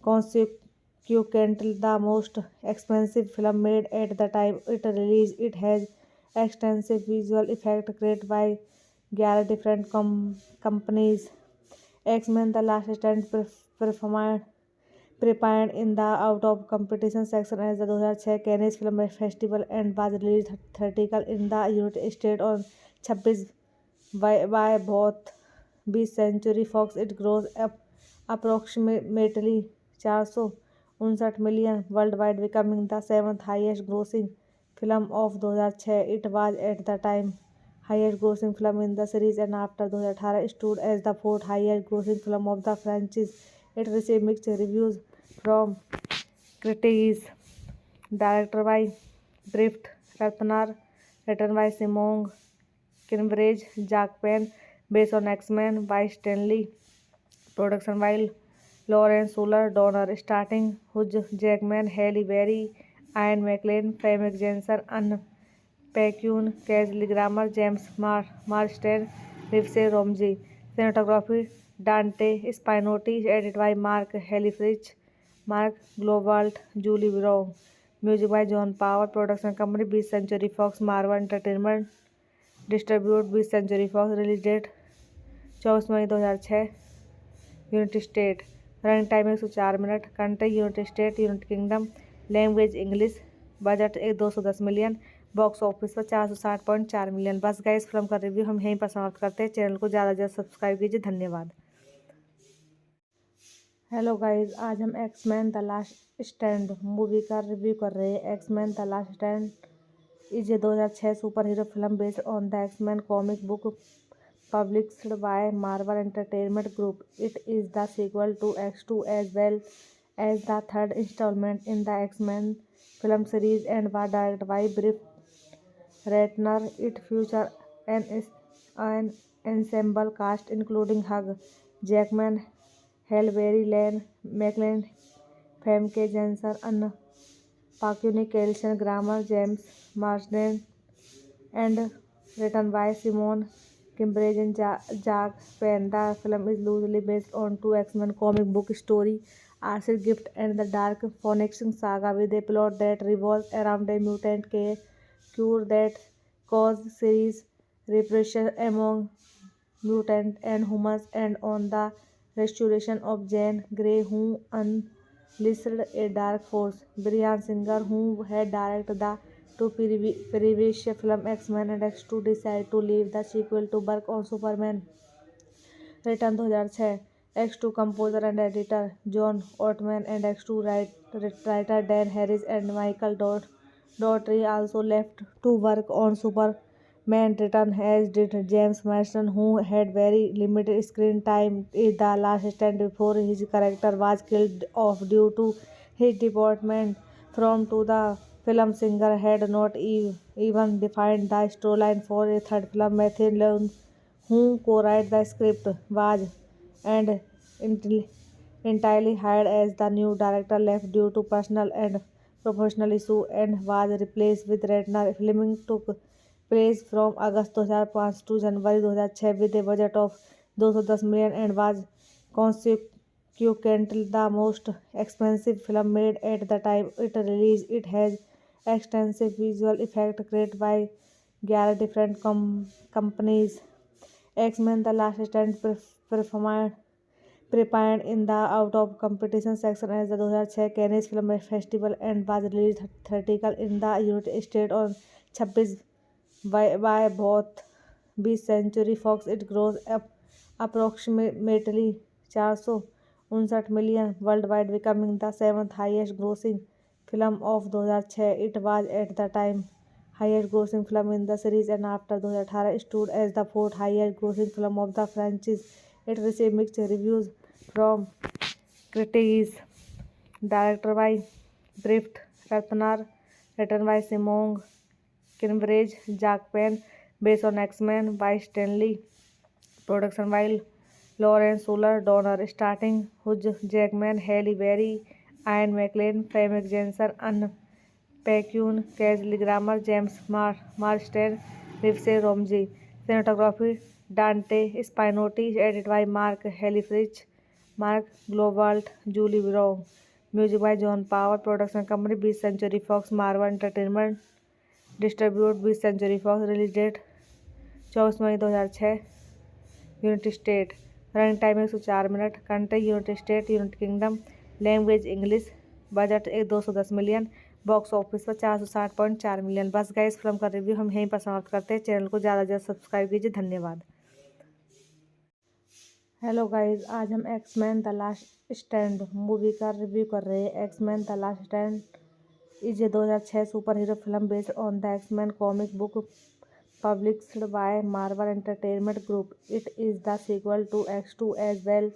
consequently the most expensive film made at the time it released. It has extensive visual effects created by 11 different companies. X-Men The Last Stand performed prepared in the out of competition section at the 2006 Cannes Film Festival and was released theatrical in the United States on 26 by both 20th Century Fox. It grossed up approximately $459 million worldwide, becoming the seventh highest grossing film of 2006. It was at the time highest grossing film in the series and after 2018 stood as the fourth highest grossing film of the franchise. It received mixed reviews from critics. Directed by Britt Ratner, written by Simon Kinbridge, Jack Penn, based on X-Men by Stanley. Production by Lawrence Suller Donner, starting Hugh Jackman, Halle Berry, Ian McKellen, Famke Janssen, Anne Paquin, Kelsey Grammer, James Marsden, Livesey Romsey. Cinematography Dante Spinotti, edited by Mark Helfrich, Mark Glowalt, Julie Brown. Music by John Power. Production company 20th Century Fox, Marvel Entertainment. Distribute 20th Century Fox. Release date 24 May 2006. United state. Running time 104 minute. Country United state, United kingdom. Language English. Budget 210 million. Box office पर 460.4 million. बस guys, film का review हम यहीं पर समाप्त करते हैं. Channel को ज़्यादा से ज़्यादा सब्सक्राइब कीजिए. धन्यवाद. हेलो गाइस, आज हम X Men the last stand movie का रिव्यू कर रहे हैं. X Men the last stand is a 2006 superhero film based on the X Men comic book published by Marvel Entertainment Group. It is the sequel to X2 as well as the third installment in the X-Men film series and was directed by Britt Ratner. It features an ensemble cast including Hugh Jackman, Halle Berry, Ian McKellen, Famke Janssen, Anne Paquin, Kelsey Grammer, James Marsden, and written by Simon Kinbridge and Jack Penn. The film is loosely based on two X-Men comic book stories, Arcid Gift and the Dark Phoenix Saga, with a plot that revolves around a mutant cure that causes serious repression among mutants and humans, and on the restoration of Jean Grey, who unleashed a dark force. Bryan Singer, who had directed the two previous film X-Men and X2, decided to leave the sequel to work on Superman Return 2006. X2 composer and editor John Ottman and X2 writer Dan Harris and Michael Dougherty also left to work on Superman Return, as did James Marsden, who had very limited screen time in The Last Stand before his character was killed off due to his deportation from to the film. Singer had not even defined the storyline for a third film. Matthew Leung, who co-wrote the script, was entirely hired as the new director, left due to personal and professional issues and was replaced with Ratner. Filming took place from August 2005 to January 2006 with a budget of $210 million and was consequently the most expensive film made at the time it released. It has extensive visual effects created by 11 different companies. X-Men The Last Stand performed prepared in the out of competition section at the 2006 Cannes Film Festival and was released theatrical in the United States on 26 by both 20th Century Fox. It grossed up approximately million world wide, becoming the 7th highest grossing film of 2006. It was at the time highest grossing film in the series and after 2018 stood as the 4th highest grossing film of the franchise. It received mixed reviews from critics. Directed by Britt Ratner, written by Simon Kinbridge, Jack Penn, based on X-Men by Stanley. Production by Lawrence Suller Donner, starting Hugh Jackman, Halle Berry, Ian McKellen, Famke Janssen, Anne Paquin, Kelsey Grammer, James Marsden, Rivers Romsey. Cinematography Dante Spinotti, edited by Mark Helfrich, Mark Globalt, Julie Brown. Music by John Power. Production company 20th Century Fox, Marvel Entertainment. Distribute 20th Century Fox. Release date 24 May 2006. United state. Running time 104 minute. Country United state, United kingdom. Language English. Budget 210 million. Box office पर 460.4 million. बस guys, film का review हम यहीं पर समाप्त करते हैं. Channel को ज़्यादा से ज़्यादा सब्सक्राइब कीजिए. धन्यवाद. हेलो गाइस, आज हम X Men the last stand movie का रिव्यू कर रहे हैं. X Men the last stand is a 2006 superhero film based on the X Men comic book published by Marvel Entertainment Group. It is the sequel to X2 as well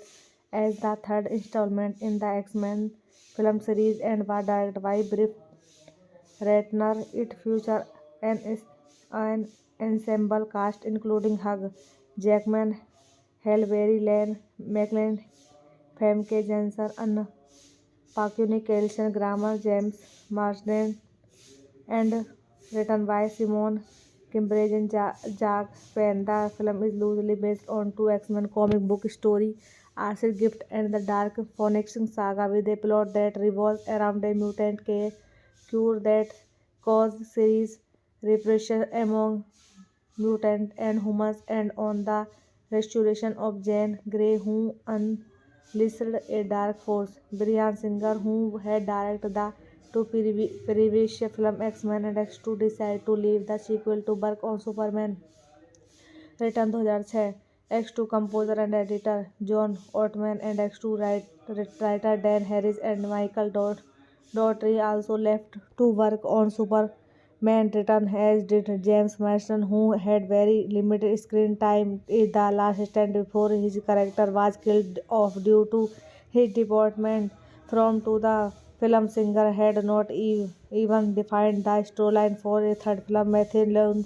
as the third installment in the X-Men film series and was directed by Britt Ratner. It features an ensemble cast including Hugh Jackman, Halle Berry, Ian McKellen, Famke Janssen, Anne Paquin, Kelsey Grammer, James Marsden, and written by Simon Kinbridge and Jack Penn. The film is loosely based on two X-Men comic book stories, Acid Gift and the Dark Phoenix Saga, with a plot that revolves around a mutant cure that causes serious repression among mutants and humans, and on the restoration of Jean Grey, who unleashed a dark force. Bryan Singer, who had directed the two previous film X-Men and X2, decided to leave the sequel to work on Superman Return 2006. X2 composer and editor John Ottman and X2 writer Dan Harris and Michael Dougherty also left to work on Superman Return, as did James Marsden, who had very limited screen time in The Last Stand before his character was killed off due to his deportation from to the film. Singer had not even defined the storyline for a third film. Matthew Vaughn,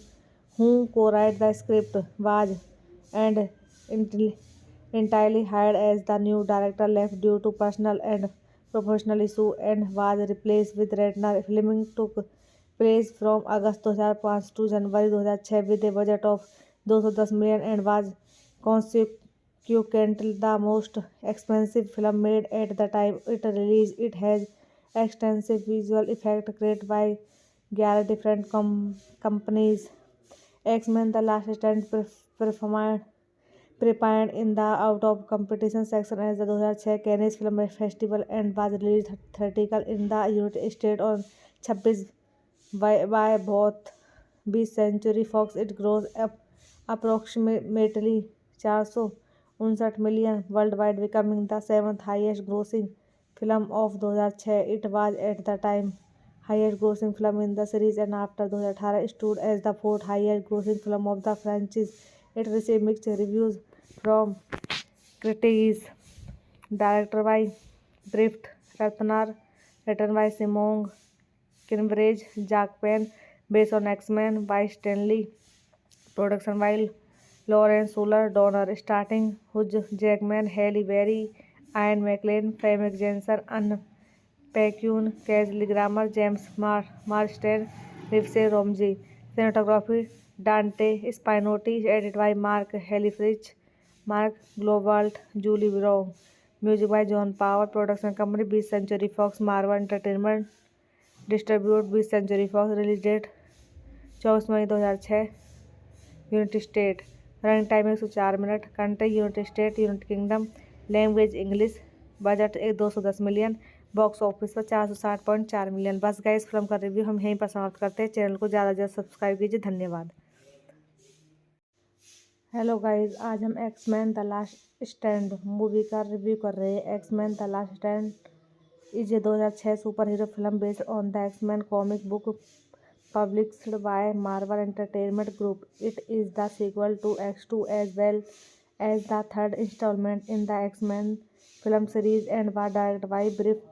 who co-wrote the script, was and entirely hired as the new director, left due to personal and professional issues and was replaced with Ratner. Filming took place from August 2005 to January 2006 with a budget of 210 million and was consequently the most expensive film made at the time it released. It has extensive visual effects created by 11 different companies. X-Men The Last Stand prepared in the out of competition section at the 2006 Cannes Film Festival and was released theatrically in the United States on 26 by both 20th Century Fox. It grossed up approximately 459 million worldwide, becoming the 7th highest grossing film of 2006. It was at the time highest grossing film in the series and after 2018 stood as the 4th highest grossing film of the franchise. It received mixed reviews from critics. Directed by Britt Ratner, written by Simon Kinbridge, Jack Penn, based on X-Men by Stanley. Production by Lawrence Suller Donner, starring Hugh Jackman, Halle Berry, Ian McKellen, Famke Janssen, Anne Paquin, Kelsey Grammer, James Marsden, Rivers Romsey. Cinematography Dante Spinotti, edited by Mark Helfrich, Mark Globalt, Julie Brown. Music by John Power. Production company 20th Century Fox, Marvel Entertainment. Distribute 20th Century Fox. Release date 24 May 2006. United state. Running time 104 minute. Country United state, United kingdom. Language English. Budget 210 million. Box office पर 460.4 million. बस guys, film का review हम यहीं पर समाप्त करते हैं. Channel को ज़्यादा से ज़्यादा सब्सक्राइब कीजिए. धन्यवाद. हेलो गाइस, आज हम X Men the last stand movie का रिव्यू कर रहे हैं। X Men the last stand is a 2006 superhero film based on the X Men comic book published by Marvel Entertainment Group. It is the sequel to X2 as well as the third installment in the X-Men film series and was directed by Brett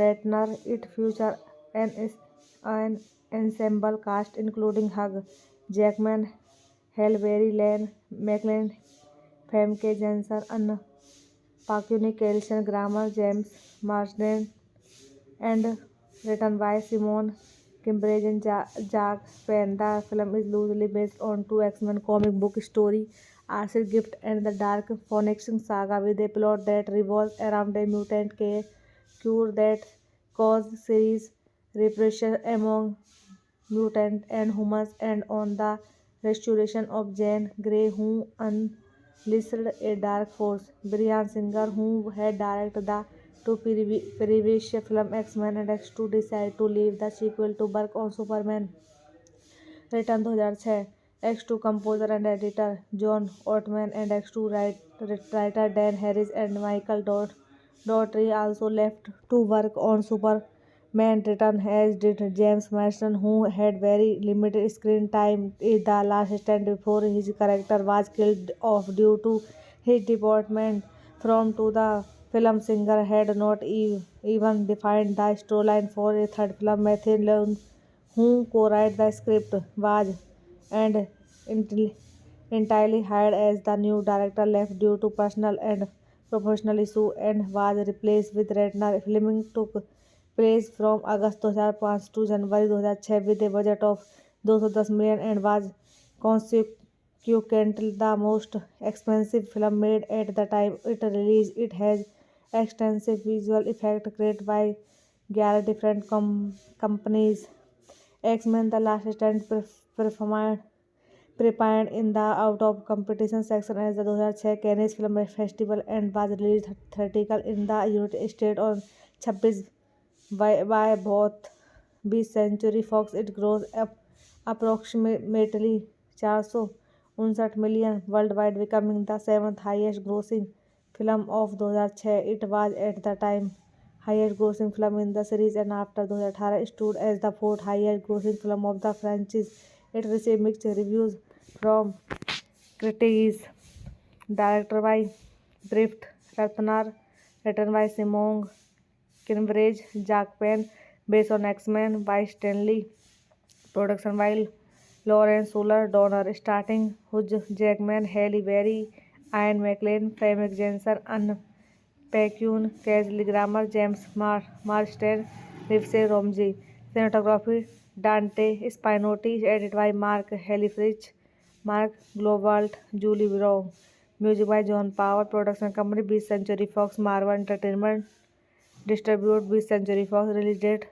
Ratner. It features an ensemble cast including Hugh Jackman, Halle Berry, Ian McKellen, Famke Janssen, Anna Paquin, Kelsey Grammer, James Marsden, and written by Simon Kimbridge and Jack Penn. The film is loosely based on two X-Men comic book stories, Acid Gift and the Dark Phoenix Saga, with a plot that revolves around a mutant cure that causes serious repression among mutants and humans, and on the restoration of Jean Grey, who unleashed a dark force. Bryan Singer, who had directed the two previous films X-Men and X2, decided to leave the sequel to work on Superman Return 2006. X2 composer and editor John Ottman and X2 writer Dan Harris and Michael Dougherty also left to work on Superman Return, as did James Marsden, who had very limited screen time in The Last Stand before his character was killed off due to his department from to the film. Singer had not even defined the storyline for a third film. Matthew Lund, who co-wrote the script, was and entirely hired as the new director, left due to personal and professional issues and was replaced with Ratner. Filming took place from August 2005 to January 2006 with a budget of $210 million and was consequently the most expensive film made at the time it released. It has extensive visual effects created by 11 different companies. X-Men The Last Stand prepared in the out of competition section at the 2006 Cannes Film Festival and was released theatrical in the United States on 26 by both 20th Century Fox. It grossed up approximately $459 million worldwide, becoming the seventh highest grossing film of 2006. It was at the time highest grossing film in the series and after 2018 stood as the fourth highest grossing film of the franchise. It received mixed reviews from critics. Directed by Brett Ratner, written by Simon Kimbridge, Jack Penn, based on X-Men by Stanley. Production by Lawrence Fuller Donner, starting Hugh Jackman, Halle Berry, Ian McKellen, Famke Janssen, Anna Paquin, Kelsey Grammer, James Marsden, Rivsey Romji. Cinematography Dante Spinotti, edited by Mark Helfrich, Mark Globalt, Julie Brown. Music by John Power. Production company 20th Century Fox, Marvel Entertainment. Distribute 20th Century Fox. Release date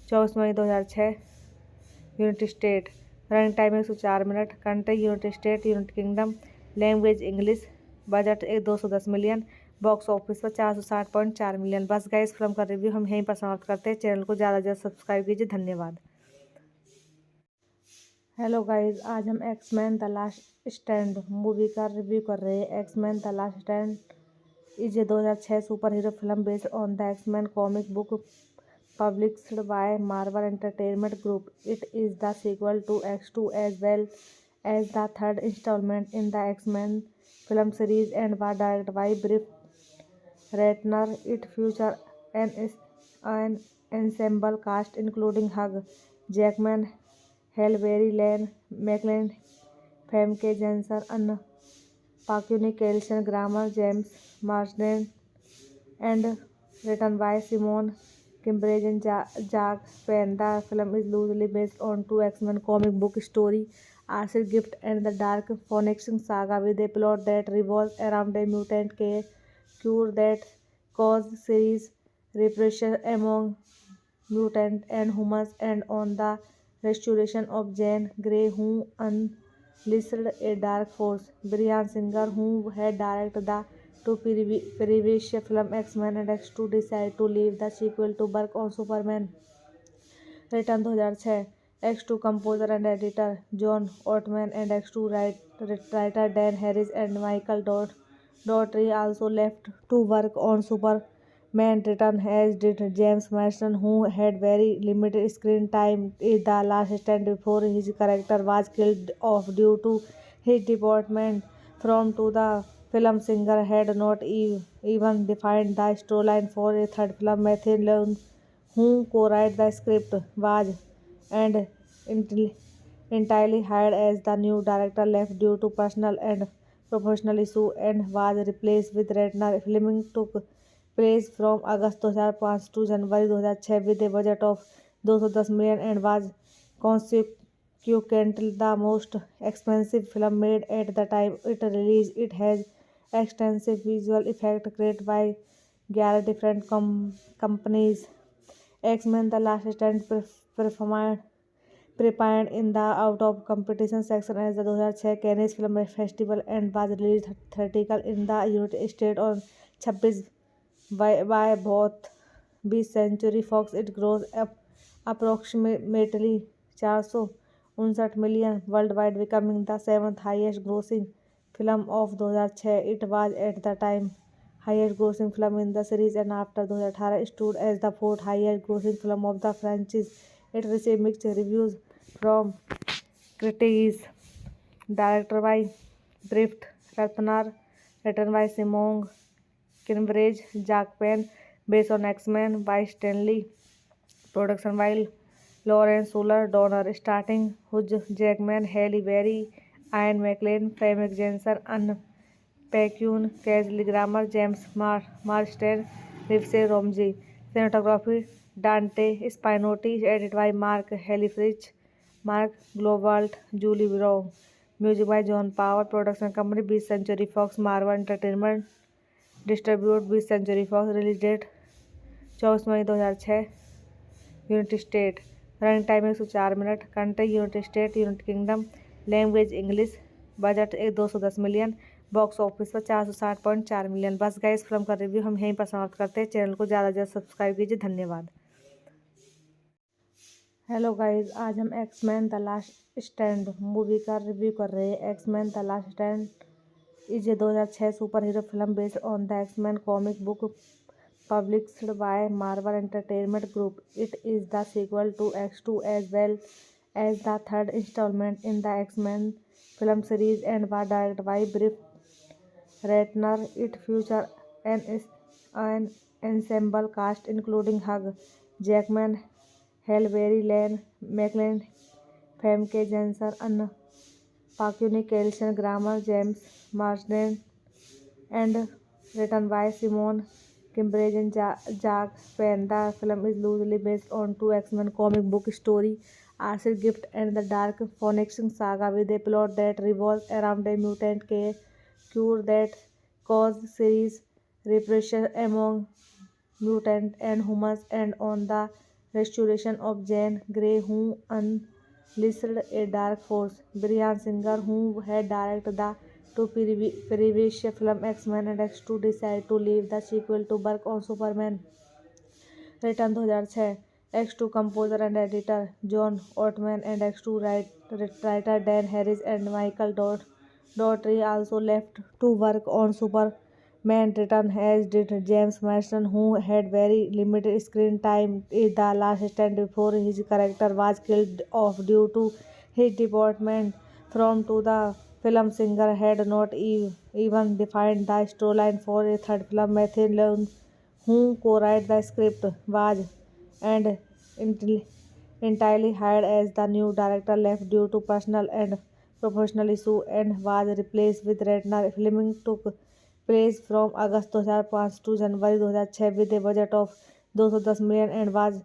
24 May 2006. United state. Running time 104 minute. Country United state, United kingdom. Language English. Budget 210 million. Box office पर 460.4 million. बस guys, film का review हम यहीं पर समाप्त करते हैं. Channel को ज़्यादा से ज़्यादा सब्सक्राइब कीजिए. धन्यवाद. हेलो गाइस, आज हम X Men the last stand movie का रिव्यू कर रहे हैं. X Men the last stand is a 2006 superhero film based on the X Men comic book published by Marvel Entertainment Group. It is the sequel to X2 as well as the third installment in the X-Men film series and was directed by Brett Ratner. It features an ensemble cast including Hugh Jackman, Halle Berry, Ian McKellen, Famke Janssen, Anna Paquin, Kelsey Grammer, James Marsden, and written by Simon Kimbridge and Jack Penn. The film is loosely based on two X-Men comic book stories, Acid Gift and the Dark Phoenix Saga, with a plot that revolves around a mutant cure that causes serious repression among mutants and humans, and on the restoration of Jean Grey, who unleashed a dark force. Bryan Singer, who had directed the two previous films X-Men and X2, decided to leave the sequel to work on Superman Return 2006. X2 composer and editor John Ottman and X2 writer Dan Harris and Michael Dougherty also left to work on Superman Return, as did James Marsden, who had very limited screen time in The Last Stand before his character was killed off due to his department from to the film. Singer had not even defined the storyline for a third film. Matthew Leung, who co-wrote the script, was and entirely hired as the new director, left due to personal and professional issues and was replaced with Ratner. Filming took place from August 2005 to January 2006 with a budget of 210 million and was consequently the most expensive film made at the time it released. It has extensive visual effects created by 11 different companies. X-Men The Last Stand performed prepared in the out of competition section as the 2006 Cannes Film Festival and was released theatrical in the United States on 26 by both 20th Century Fox. It grossed up approximately 459 million worldwide, becoming the seventh highest grossing film of 2006. It was at the time highest grossing film in the series and after 2018 stood as the fourth highest grossing film of the franchise. It received mixed reviews from critics. Directed by Britt Ratner, written by Simon Kinbridge, Jack Penn, based on X-Men by Stanley. Production by Lawrence Fuller Donner, starting Hugh Jackman, Halle Berry, Ian McKellen, Famke Janssen, Anne Pacquiao, Kelsey Grammer, James Marsden, Livesey Romji. Cinematography Dante Spinotti, edited by Mark Helfrich, Mark Globalt, Julie Brown. Music by John Power. Production company 20th Century Fox, Marvel Entertainment. Distribute 20th Century Fox. Release date 24 May 2006. United state. Running time 104 minute. Country United state, United kingdom. Language English. Budget 210 million. Box office पर 460.4 million. बस guys, film का review हम यहीं पर समाप्त करते हैं. Channel को ज़्यादा से ज़्यादा सब्सक्राइब कीजिए. धन्यवाद. हेलो गाइस, आज हम X Men the last stand movie का रिव्यू कर रहे हैं. X Men the last stand is a 2006 superhero film based on the X Men comic book published by Marvel Entertainment Group. It is the sequel to X2 as well as the third installment in the X-Men film series and was directed by Britt Ratner. It features an ensemble cast including Hugh Jackman, Halle Berry, Ian McKellen, Famke Janssen, Anne Pacquiao, Kelsey Grammer, James Marsden, and written by Simon Kinbridge and Jack Penn. The film is loosely based on two X-Men comic book stories, Acid Gift and the Dark Phoenix Saga, with a plot that revolves around a mutant cure that causes serious repression among mutants and humans, and on the restoration of Jean Grey, who unleashed a dark force. Bryan Singer, who had directed the two previous film X-Men and X2, decided to leave the sequel to work on Superman Return 2006. X2 composer and editor John Ottman and X2 writer Dan Harris and Michael Dougherty also left to work on Superman Return, as did James Marsden, who had very limited screen time in The Last Stand before his character was killed off due to his department from to the film. Singer had not even defined the storyline for a third film. Matthew Leung, who co-wrote the script, was entirely hired as the new director, left due to personal and professional issues and was replaced with Ratner. Filming took place from August 2005 to January 2006 with a budget of 210 million and was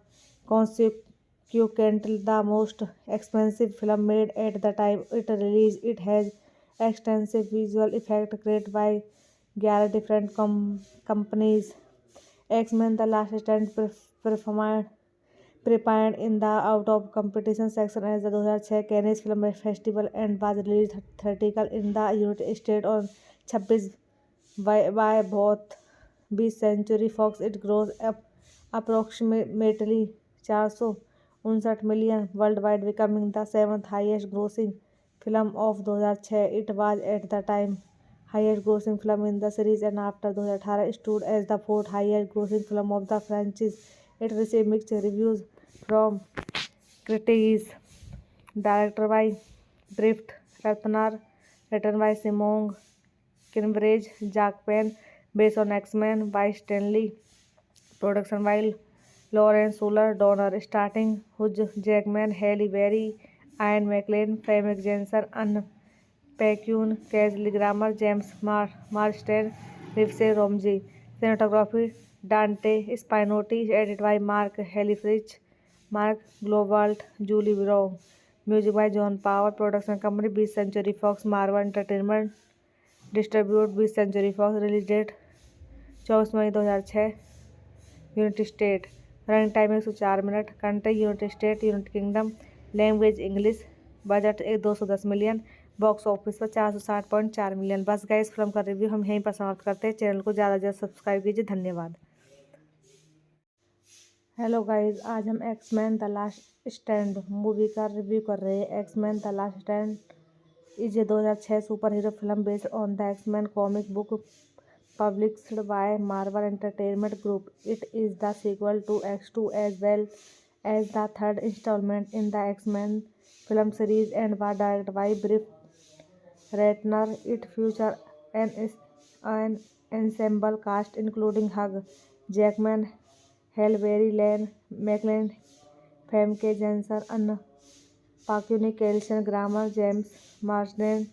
consequently the most expensive film made at the time it released. It has extensive visual effects created by 11 different companies. X-Men The Last Stand performed prepared in the out of competition section as the 2006 Cannes Film Festival and was released theatrical in the United States on 26 by both 20th Century Fox. It grossed up approximately 459 59 million world wide, becoming the 7th highest grossing film of 2006. It was at the time highest grossing film in the series and after 2018 stood as the 4th highest grossing film of the franchise. It received mixed reviews from critics. Directed by Britt Ratner, written by Simon Kinbridge, Jack Penn, based on X-Men by Stanley. Production by Lawrence Fuller Donner, starring Hugh Jackman, Halle Berry, Ian McKellen, Famke Janssen, Anne Paquin, Kelsey Grammer, James Marsden, Livesey Romsey. Cinematography Dante Spinotti, edited by Mark Helfrich, Mark Globalt, Julie Brown. Music by John Power. Production company 20th Century Fox, Marvel Entertainment. Distribute 20th Century Fox. Release date 24 May 2006. United state. Running time 104 minute. Country United state, United kingdom. Language English. Budget 210 million. Box office पर 460.4 million. बस guys, film का review हम यहीं पर समाप्त करते हैं. Channel को ज़्यादा से ज़्यादा सब्सक्राइब कीजिए. धन्यवाद. हेलो गाइस, आज हम X Men the last stand movie का रिव्यू कर रहे हैं. X Men the last stand is a 2006 superhero film based on the X Men comic book published by Marvel Entertainment Group. It is the sequel to X2 as well as the third installment in the X-Men film series and was directed by Britt Ratner. It features an ensemble cast including Hugh Jackman, Halle Berry, Ian McKellen, Famke Janssen, Anne Paquin, Kelsey Grammer, James Marsden,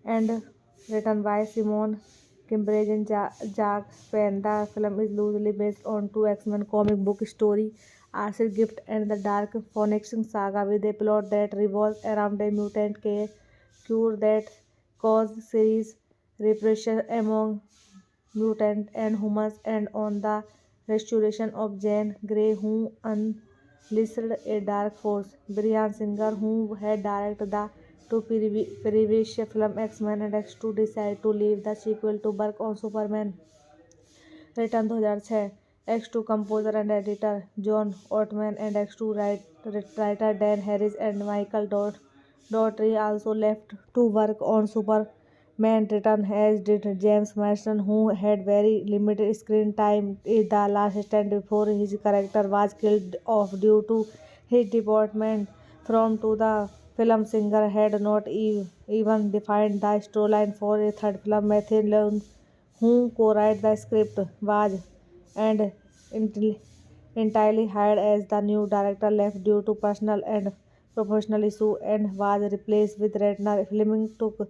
and written by Simon Kinbridge and Jack Penn. The film is loosely based on two X-Men comic book stories, Acid Gift and the Dark Phoenix Saga, with a plot that revolves around a mutant cure that causes serious repression among mutants and humans, and on the restoration of Jean Grey, who unleashed a dark force. Bryan Singer, who had directed the two previous film X-Men and X2, decided to leave the sequel to work on Superman Return 2006. X2 composer and editor John Ottman and X2 writer Dan Harris and Michael Dougherty also left to work on Superman Return, as did James Marsden, who had very limited screen time in The Last Stand before his character was killed off due to his deportation from to the film. Singer had not even defined the storyline for a third film. Matthew Lund, who co-wrote the script, was and entirely hired as the new director, left due to personal and professional issues and was replaced with Ratner. Filming took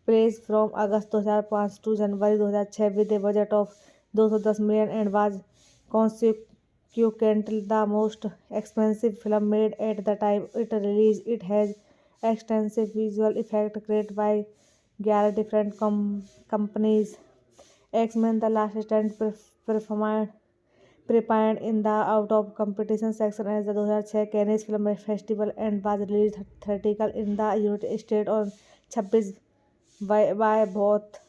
place from August 2005 to January 2006 with a budget of 210 million and was consequently the most expensive film made at the time it released. It has extensive visual effects created by 11 different companies. X-Men The Last Stand premiered in the out of competition section at the 2006 Cannes Film Festival and was released theatrical in the United States on 26 by both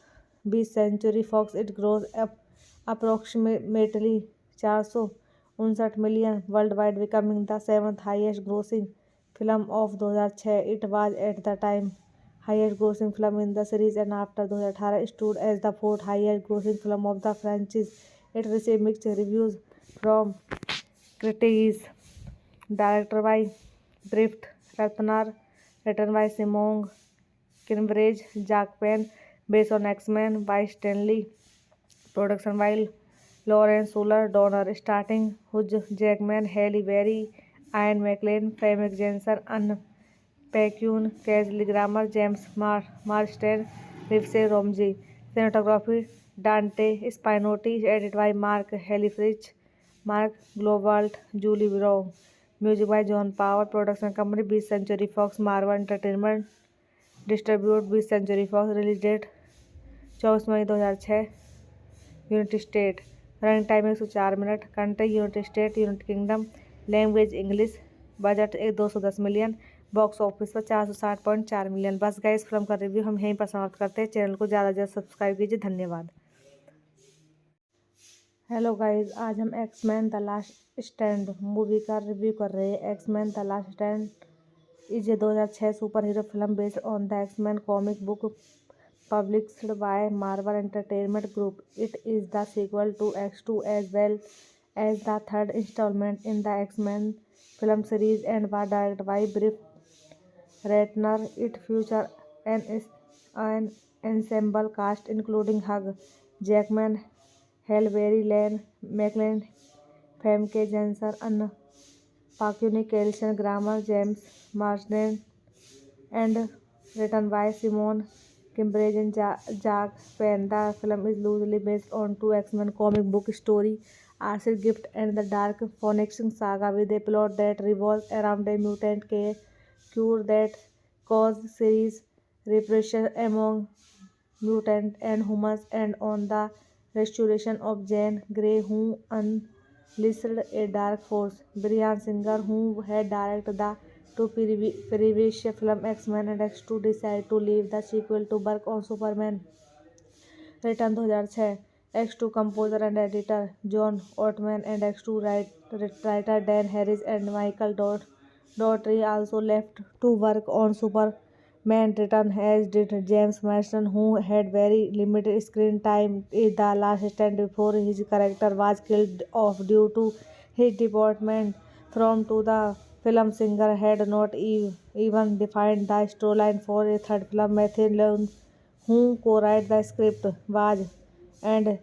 20th Century Fox. It grossed up approximately 459 million worldwide, becoming the 7th highest grossing film of 2006. It was at the time highest grossing film in the series and after 2018 stood as the 4th highest grossing film of the franchise. It received mixed reviews from critics. Directed by Britt Ratner, written by Simon Kinbridge, Jack Penn, based on X-Men by Stanley. Production by Lawrence Fuller Donner, starring Hugh Jackman, Halle Berry, Ian McKellen, Famke Janssen, Anne Paquin, Kelsey Grammer, James Marsden, Livesey Romsey. Cinematography Dante Spinotti, edited by Mark Helfrich, Mark Globalt, Julie Brown. Music by John Power. Production company 20th Century Fox, Marvel Entertainment. Distribute 20th Century Fox. Release date 24 May 2006. United state. Running time 104 minute. Country United state, United kingdom. Language English. Budget 210 million. Box office पर 460.4 million. बस guys, film का review हम यहीं पर समाप्त करते हैं. Channel को ज़्यादा से ज़्यादा सब्सक्राइब कीजिए. धन्यवाद. हेलो गाइस, आज हम X Men the last stand movie का रिव्यू कर रहे हैं। X Men the last stand is a 2006 superhero film based on the X Men comic book published by Marvel Entertainment Group. It is the sequel to X2 as well as the third installment in the X-Men film series and was directed by Brett Ratner. It features an ensemble cast including Hugh Jackman, Halle Berry, Ian McKellen, Famke Janssen, Anna Paquin, Kelsey Grammer, James Marsden, and written by Simon Cambridge and Jack Penn. The film is loosely based on two X-Men comic book stories, Acid Gift and the Dark Phoenix Saga, with a plot that revolves around a mutant cure that causes serious repression among mutants and humans, and on the restoration of Jean Grey, who unleashed a dark force. Bryan Singer, who had directed the two previous film X-Men and X2, decided to leave the sequel to work on Superman Return 2006. X2 composer and editor John Ottman and X2 writer Dan Harris and Michael Dougherty also left to work on Superman Return, as did James Marsden, who had very limited screen time in The Last Stand before his character was killed off due to his deportation from to the film. Singer had not even defined the storyline for a third film. Matthew Lane, who co-wrote the script, was and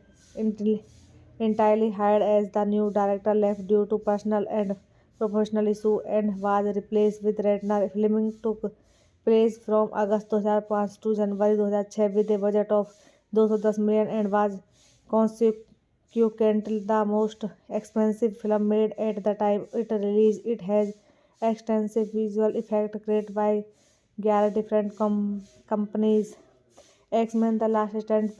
entirely hired as the new director, left due to personal and professional issues and was replaced with Ratner. Filming took place from August 2005 to January 2006 with a budget of $210 million and was consequently the most expensive film made at the time it released. It has extensive visual effects created by 11 different companies. X-Men The Last Stand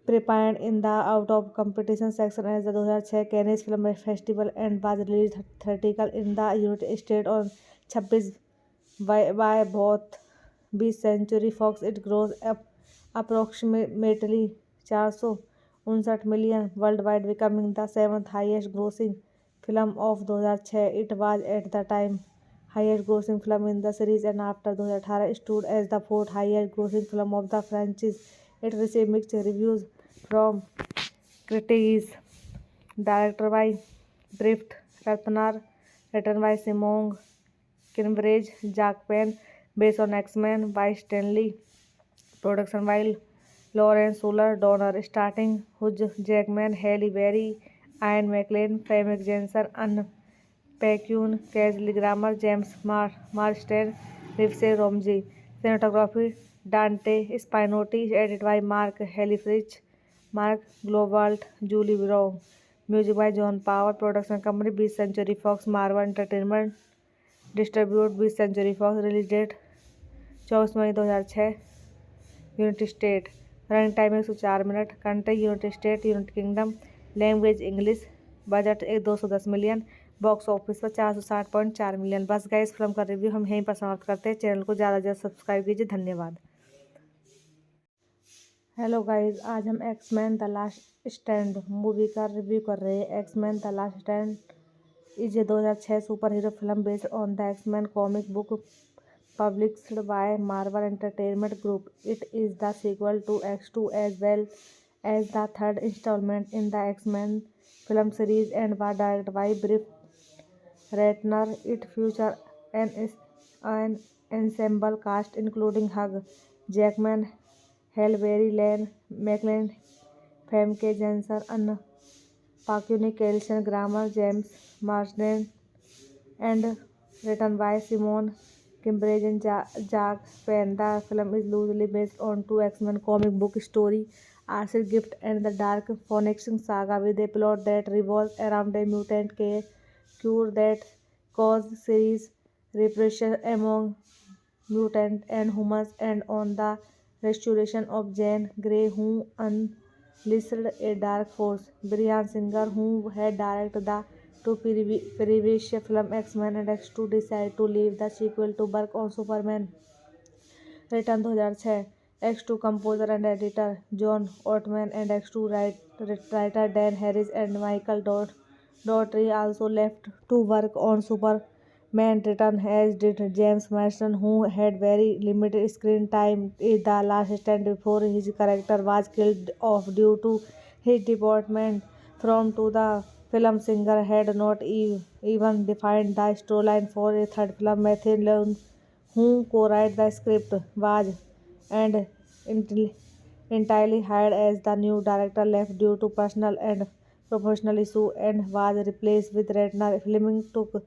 prepared in the out of competition section as the 2006 Cannes Film Festival and was released theatrical in the United States on 26 by both 20th Century Fox. It grossed up approximately $459 million worldwide, becoming the seventh highest grossing film of 2006. It was at the time highest grossing film in the series and after 2018 stood as the fourth highest grossing film of the franchise. It received mixed reviews from critics. Directed by Brett Ratner, written by Simon Cambridge, Jack Penn, based on X-Men by Stanley. Production by Lawrence Fuller Donner, starting Hugh Jackman, Halle Berry, Ian McKellen, Famke Janssen, Anna Paquin, Kelsey Grammer, James Marsden, Rivers Romji. Cinematography Dante Spinotti, edited by Mark Helfrich, Mark Globalt, Julie Brown. Music by John Power. Production company 20th Century Fox, Marvel Entertainment. Distribute 20th Century Fox. Release date 24 May 2006. United state. Running time 104 minute. Country United state, United kingdom. Language English. Budget 210 million. Box office पर 460.4 million. बस guys, इस film का review हम यहीं पर समाप्त करते हैं. चैनल को ज़्यादा से ज़्यादा सब्सक्राइब कीजिए. धन्यवाद. हेलो गाइस, आज हम X Men the last stand movie का रिव्यू कर रहे हैं. X Men the last stand is a 2006 superhero film based on the X Men comic book published by Marvel Entertainment Group. It is the sequel to X2 as well as the third installment in the X-Men film series and was directed by Brett Ratner. It features an ensemble cast including Hugh Jackman, Halle Berry, Ian McKellen, Famke Janssen, Anna Paquin, Kelsey Grammer, James Marsden, and written by Simon Cambridge and Jack Penn. The film is loosely based on two X-Men comic book stories, Acid Gift and the Dark Phoenix Saga, with a plot that revolves around a mutant cure that causes serious repression among mutants and humans, and on the restoration of Jean Grey, who unleashed a dark force. Bryan Singer, who had directed the two previous film X-Men and X2, decided to leave the sequel to work on Superman Return 2006. X2 composer and editor John Ottman and X2 writer Dan Harris and Michael Dougherty also left to work on Superman Return, as did James Marsden, who had very limited screen time in The Last Stand before his character was killed off due to his deportation from to the film. Singer had not even defined the storyline for a third film. Matthew Leung, who co-wrote the script, was and entirely hired as the new director, left due to personal and professional issues and was replaced with Ratner. Filming took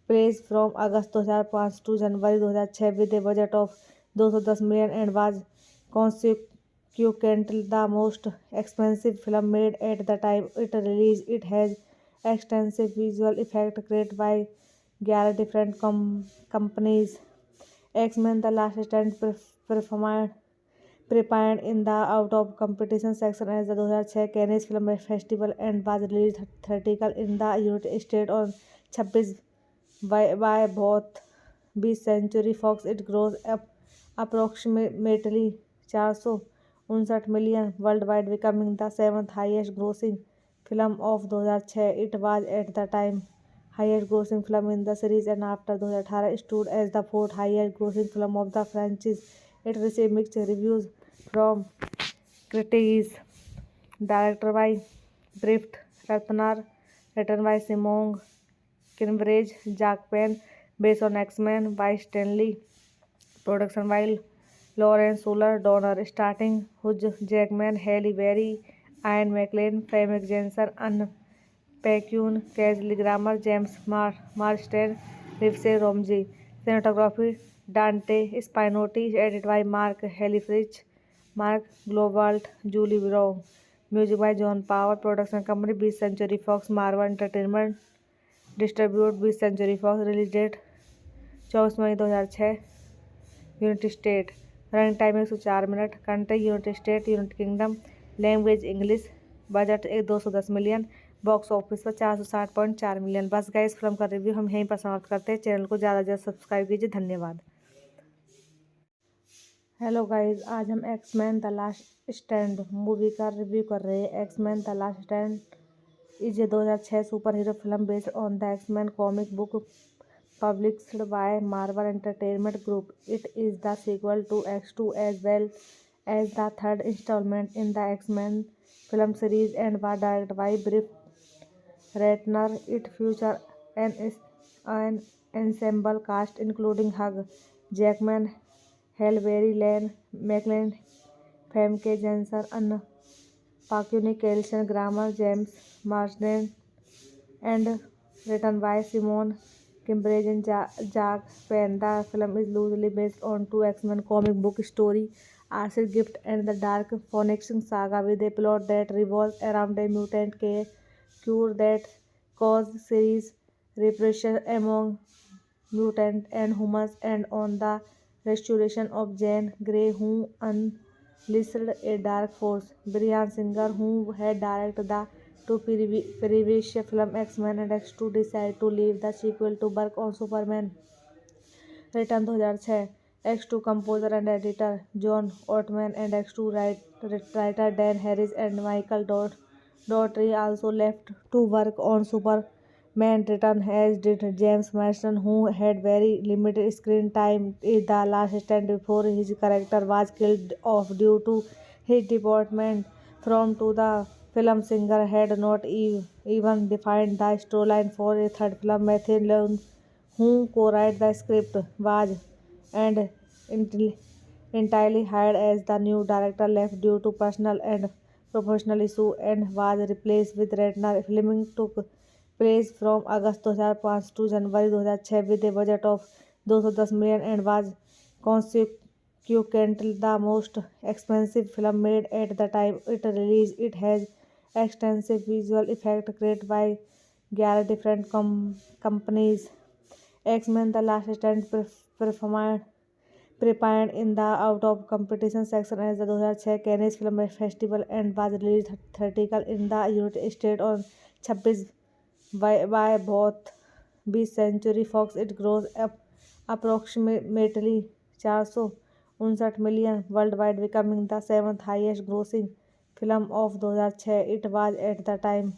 place from August 2005 to January 2006 with a budget of $210 million and was consequently the most expensive film made at the time it released. It has extensive visual effects created by 11 different companies. X-Men The Last Stand prepared in the out of competition section at the 2006 Cannes Film Festival and was released theatrical in the United States on 26 by both 20th Century Fox. It grossed up approximately $459 million worldwide, becoming the seventh highest grossing film of 2006. It was at the time highest grossing film in the series and after 2018 stood as the fourth highest grossing film of the franchise. It received mixed reviews from critics. Directed by Britt Ratner, written by Simon Kinbridge, Jack Penn, based on X-Men by Stanley. Production by Lawrence Suller Donner, starting Hugh Jackman, Halle Berry, Ian McKellen, Famke Janssen, Anne Paquin, Kingsley Grammer, James Marsden, Livesey Romsey. Cinematography Dante Spinotti, edited by Mark Helfrich, Mark Globalt, Julie Brown. Music by John Power. Production company 20th Century Fox, Marvel Entertainment. Distribute 20th Century Fox. Release date 24 May 2006. United state. Running time 104 minute. Country United state, United kingdom. Language English. Budget 210 million. Box office पर 460.4 million. बस guys, film का review हम यहीं पर समाप्त करते हैं. Channel को ज़्यादा से ज़्यादा सब्सक्राइब कीजिए. धन्यवाद. हेलो गाइस, आज हम X Men the last stand movie का रिव्यू कर रहे हैं. X Men the last stand is a 2006 superhero film based on the X Men comic book published by Marvel Entertainment Group. It is the sequel to X2 as well as the third installment in the X-Men film series and was directed by Britt Ratner. It features an ensemble cast including Hugh Jackman, Halle Berry, Ian McKellen, Famke Janssen, Anne Paquin, Kingsley Grammer, James Marsden, and written by Simon Kinbridge and Jack Penn. The film is loosely based on two X-Men comic book stories, Acid Gift and the Dark Phoenix Saga, with a plot that revolves around a mutant cure that causes serious repression among mutants and humans, and on the restoration of Jean Grey, who unleashed a dark force. Bryan Singer, who had directed the two previous films X-Men and X2, decided to leave the sequel to work on Superman Return 2006. X2 composer and editor John Ottman and X2 writer Dan Harris and Michael Dougherty also left to work on Superman Return, as did James Marsden, who had very limited screen time in The Last Stand before his character was killed off due to his deportation from to the film. Singer had not even defined the storyline for a third film. Matthew Leung, who co-wrote the script, was entirely hired as the new director, left due to personal and professional issues and was replaced with Ratner. Filming took place from August 2005 to January 2006 with a budget of $210 million and was consequently the most expensive film made at the time it released. It has extensive visual effects created by 11 different companies. X-Men The Last Stand prepared in the out of competition section at the 2006 Cannes Film Festival and was released theatrical in the United States on 26 by both 20th Century Fox. It grossed up approximately 59 million world wide, becoming the 7th highest grossing film of 2006. It was at the time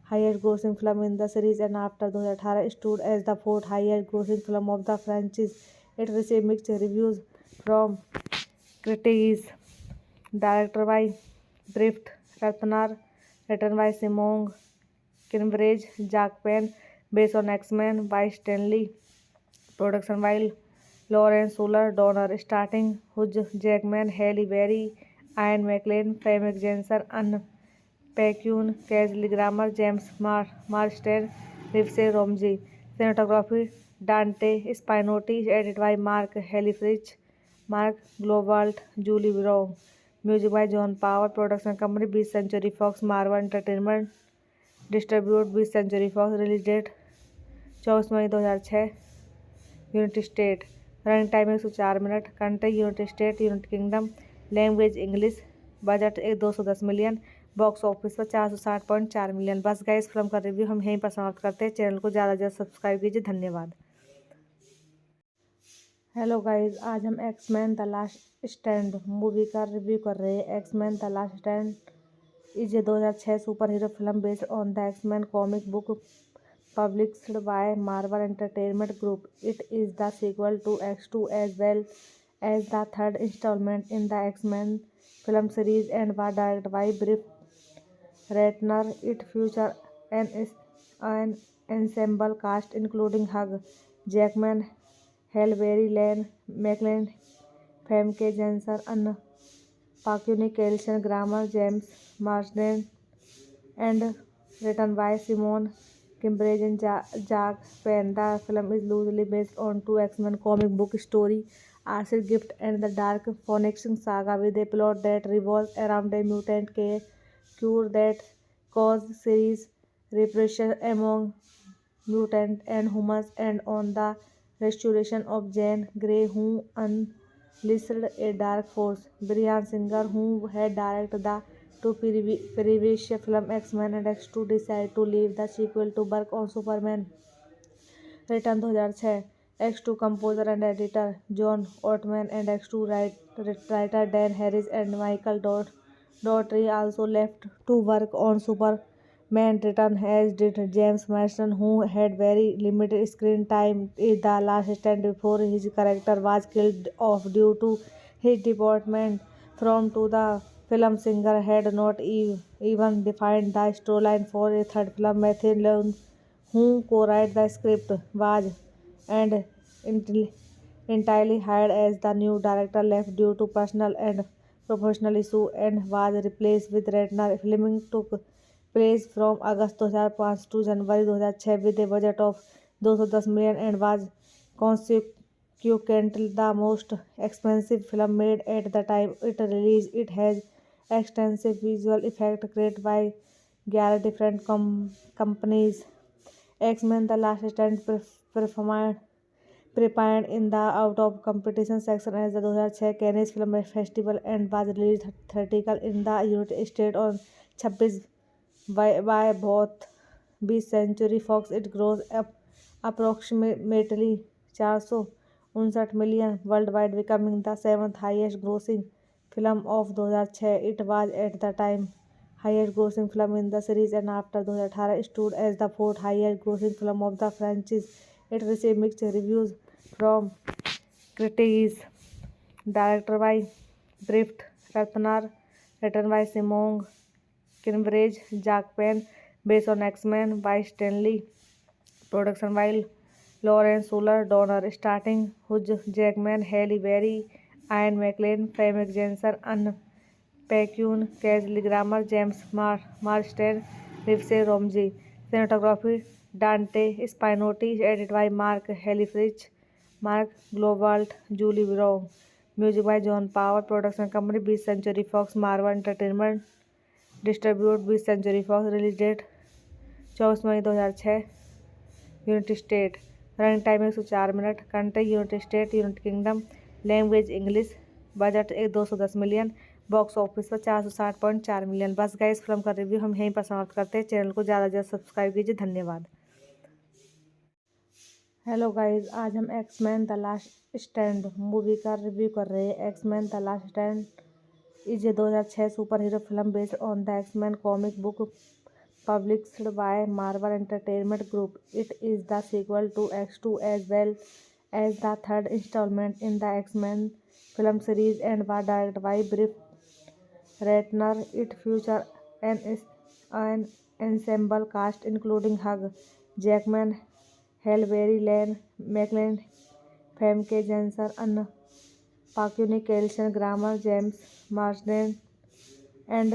highest grossing film in the series and after 2018 stood as the 4th highest grossing film of the franchise. It received mixed reviews from critics. Directed by Britt Ratner, written by Simon Kinbridge, Jack Penn, based on X-Men by Stanley. Production by Lawrence Suller Donner, starting Hugh Jackman, Halle Berry, Ian McKellen, Famke Janssen, Anne Paquin, Kelsey Grammer, James Marsden, Livesey Romsey. Cinematography Dante Spinotti, edited by Mark Helfrich, Mark Globalt, Julie Brown. Music by John Power. Production company 20th Century Fox, Marvel Entertainment. Distribute 20th Century Fox. Release date 24 May 2006. United state. Running time 104 minute. Country United state, United kingdom. Language English. Budget 210 million. Box office पर 460.4 million. बस guys, film का review हम यहीं पर समाप्त करते हैं. Channel को ज़्यादा से ज़्यादा सब्सक्राइब कीजिए. धन्यवाद. हेलो गाइस, आज हम X Men the last stand movie का रिव्यू कर रहे हैं. X Men the last stand is a 2006 superhero film based on the X Men comic book published by Marvel Entertainment Group. It is the sequel to X2 as well as the third installment in the X-Men film series and was directed by Britt Ratner. It features an ensemble cast including Hugh Jackman, Halle Berry, Ian McKellen, Famke Janssen, Anne Paquin, Kelsey Grammer, James Marsden, and written by Simon Kinbridge and Jack Penn. The film is loosely based on two X-Men comic book stories, Acid Gift and the Dark Phoenix Saga, with a plot that revolves around a mutant cure that caused serious repression among mutants and humans, and on the restoration of Jean Grey, who unleashed a dark force. Bryan Singer, who had directed the two previous film X-Men and X2, decided to leave the sequel to work on Superman Return 2006. X2 composer and editor John Ottman and X2 writer Dan Harris and Michael Dougherty also left to work on Superman Return, as did James Marsden, who had very limited screen time in The Last Stand before his character was killed off due to his department from to the film. Singer had not even defined the storyline for a third film. Matthew Lund, who co-wrote the script, was and entirely hired as the new director, left due to personal and professional issues and was replaced with Ratner. Filming took place from August 2005 to January 2006 with a budget of 210 million and was consequently the most expensive film made at the time it released. It has extensive visual effects created by 11 different companies. X-Men The Last Stand prepared in the out of competition section at the 2006 Cannes Film Festival and was released theatrical in the United States on 26 by both 20th Century Fox. It grossed up approximately 459 million worldwide, becoming the 7th highest grossing film of 2006. It was at the time highest grossing film in the series and after 2018 stood as the 4th highest grossing film of the franchise. It received mixed reviews from critics. Directed by Britt Ratner, written by Simon Kinbridge, Jack Penn, based on X-Men by Stanley. Production by Lawrence Suller Donner, starting Hugh Jackman, Halle Berry, Ian McKellen, Famke Janssen, Anne Paquin, Kelsey Grammer, James Marsden, Livesey Romsey. Cinematography Dante Spinotti, edited by Mark Helfrich, Mark Globalt, Julie Brown. Music by John Power. Production company 20th Century Fox, Marvel Entertainment. Distribute 20th Century Fox. Release date 24 May 2006. United state. Running time 104 minute. Country United state, United kingdom. Language English. Budget 210 million. Box office पर 460.4 million. बस guys, film का review हम यहीं पर समाप्त करते हैं. Channel को ज़्यादा से ज़्यादा सब्सक्राइब कीजिए. धन्यवाद. हेलो गाइस, आज हम X Men the last stand movie का रिव्यू कर रहे हैं। X Men the last stand is a 2006 superhero film based on the X Men comic book published by Marvel Entertainment Group. It is the sequel to X2 as well as the third installment in the X-Men film series and was directed by Brett Ratner. It features an ensemble cast including Hugh Jackman, Halle Berry, Ian McKellen, Famke Janssen, Anna Paquin, Kelsey Grammer, James Marsden, and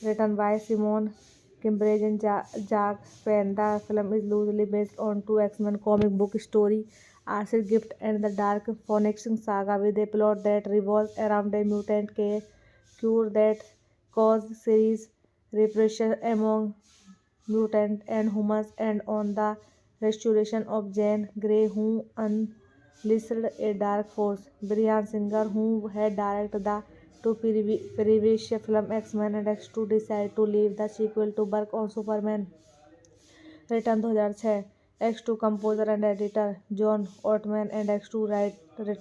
written by Simon Kimbridge and Jack Penn. The film is loosely based on two X-Men comic book stories, Acid Gift and the Dark Phoenix Saga, with a plot that revolves around a mutant cure that causes serious repression among mutants and humans, and on the restoration of Jean Grey, who unleashed a dark force. Bryan Singer, who had directed the two previous films X-Men and X2, decided to leave the sequel to work on Superman Return 2006. X2 composer and editor John Ottman and X2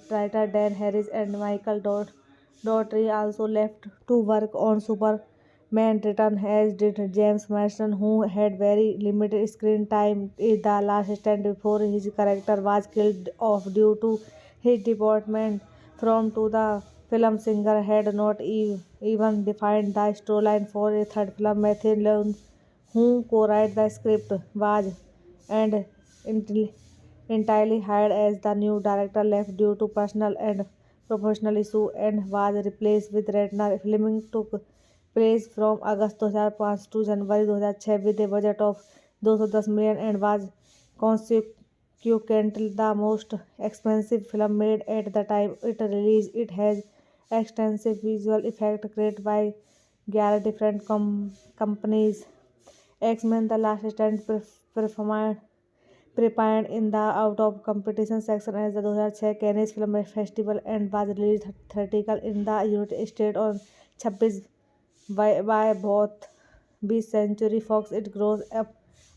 writer Dan Harris and Michael Dougherty also left to work on Superman Return, as did James Marsden, who had very limited screen time in The Last Stand before his character was killed off due to his department from to the film. Singer had not even defined the storyline for a third film. Matthew Lund, who co-wrote the script, was and entirely hired as the new director, left due to personal and professional issues and was replaced with Ratner. Filming took place from August 2005 to January 2006 with a budget of $210 million and was consequently the most expensive film made at the time it released. It has extensive visual effects created by 11 different companies. X-Men The Last Stand prepared in the out of competition section as the 2006 Cannes Film Festival and was released theatrical in the United States on 26 by both 20th Century Fox. It grossed up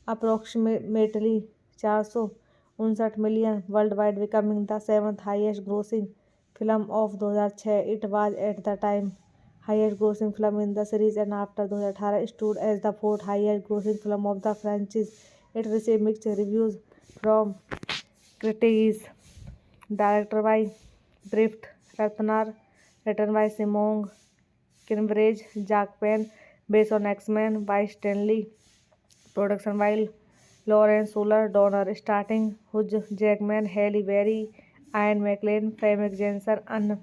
approximately $459 million worldwide, becoming the seventh highest grossing film of 2006. It was at the time highest grossing film in the series and after 2018 stood as the fourth highest grossing film of the franchise. It received mixed reviews from critics. Directed by Brett Ratner, written by Simon Kimbridge, Jack Penn, based on X-Men by Stanley. Production by Lawrence Fuller Donner, starting Hugh Jackman, Halle Berry, Ian McKellen, Famke Janssen, Anna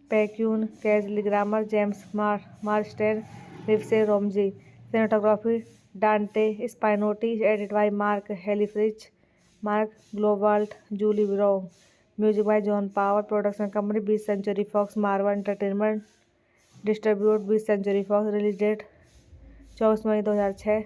Paquin, Kelsey Grammer, James Marsden, Livesey Romji. Cinematography Dante Spinotti, edited by Mark Helfrich, Mark Globalt, Julie Brown. Music by John Power. Production company 20th Century Fox, Marvel Entertainment. Distribute 20th Century Fox. Release date 24 May 2006.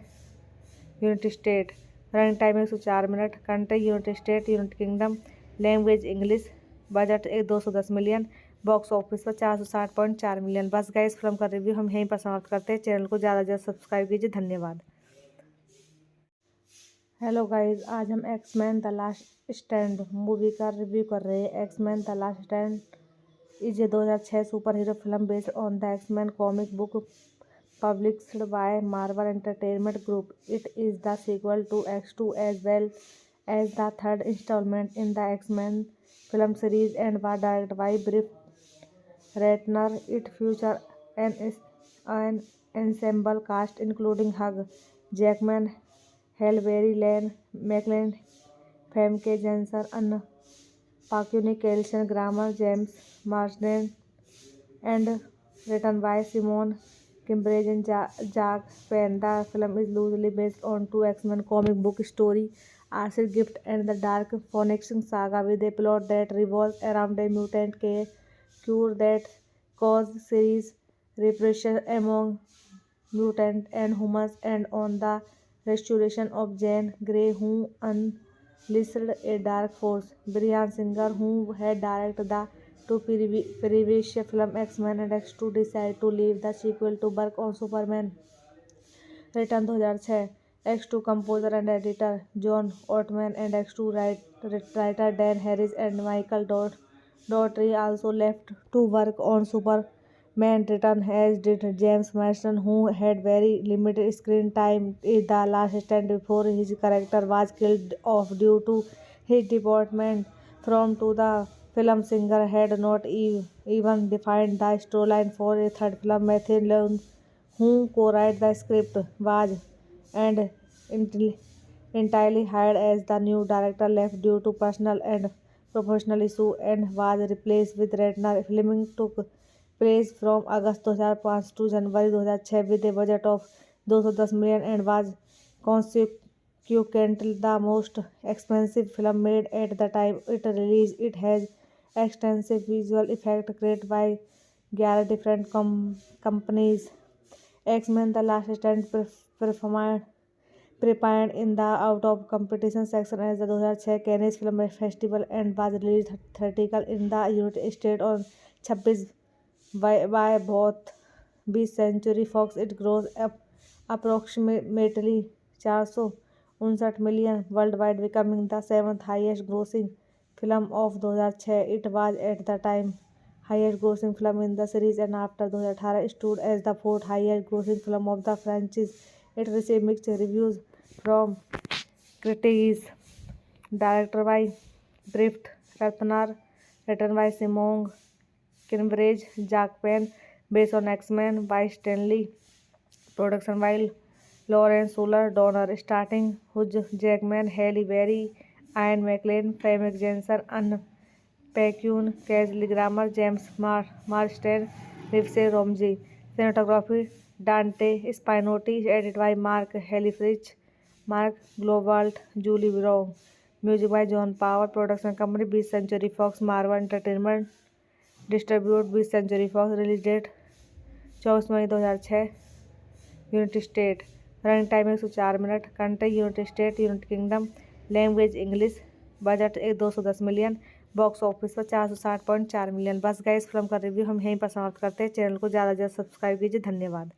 United state. Running time 104 minute. Country United state, United kingdom. Language English. Budget 210 million. Box office पर 460.4 million. बस guys, film का review हम यहीं पर समाप्त करते हैं. Channel को ज़्यादा से ज़्यादा सब्सक्राइब कीजिए. धन्यवाद. हेलो गाइस, आज हम X Men the last stand movie का रिव्यू कर रहे हैं. X Men the last stand is a 2006 superhero film based on the X Men comic book published by Marvel Entertainment Group. It is the sequel to X2 as well as the third installment in the X-Men film series and was directed by Brett Ratner. It features an ensemble cast including Hugh Jackman, Halle Berry, Ian McKellen, Famke Janssen, Anna Paquin, Kelsey Grammer, James Marsden, and written by Simon Kimbridge and Jack Penn. The film is loosely based on two X-Men comic book stories, Acid Gift and the Dark Phoenix Saga, with a plot that revolves around a mutant cure that causes serious repression among mutants and humans, and on the restoration of Jean Grey, who unleashed a dark force. Bryan Singer, who had directed the two previous films X-Men and X2, decided to leave the sequel to work on Superman Return 2006. X2 composer and editor John Ottman and X2 writer Dan Harris and Michael Dougherty also left to work on Superman Return, as did James Marsden, who had very limited screen time in The Last Stand before his character was killed off due to his deportation from to the film. Singer had not even defined the storyline for a third film. Matthew Leung, who co-wrote the script, was and entirely hired as the new director, left due to personal and professional issues and was replaced with Ratner. Filming took place from August 2005 to January 2006 with a budget of $210 million and was consequently the most expensive film made at the time it released. It has extensive visual effects created by 11 different companies. X-Men The Last Stand performed prepared in the out of competition section at the 2006 Cannes Film Festival and was released theatrical in the United States on 26 by both 20th Century Fox. It grossed up approximately $459 million worldwide, becoming the seventh highest grossing film of 2006. It was at the time highest grossing film in the series and after 2018 stood as the fourth highest grossing film of the franchise. It received mixed reviews from critics. Directed by Britt Ratner, written by Simon Kinbridge, Jack Penn, based on X-Men by Stanley. Production by Lawrence Fuller Donner, starting Hugh Jackman, Halle Berry, Ian McKellen, Famke Janssen, Anne Pecune, Kelsey Grammer, James Marsden, Livesey Romsey. Cinematography Dante Spinotti, edited by Mark Helfrich, Mark Globalt, Julie Brown. Music by John Power. Production company 20th Century Fox, Marvel Entertainment. Distribute 20th Century Fox. Release date 24 May 2006. United state. Running time 104 minute. Country United state, United kingdom. Language English. Budget 210 million. Box office पर 460.4 million. बस guys, film का review हम यहीं पर समाप्त करते हैं. Channel को ज़्यादा से ज़्यादा सब्सक्राइब कीजिए. धन्यवाद.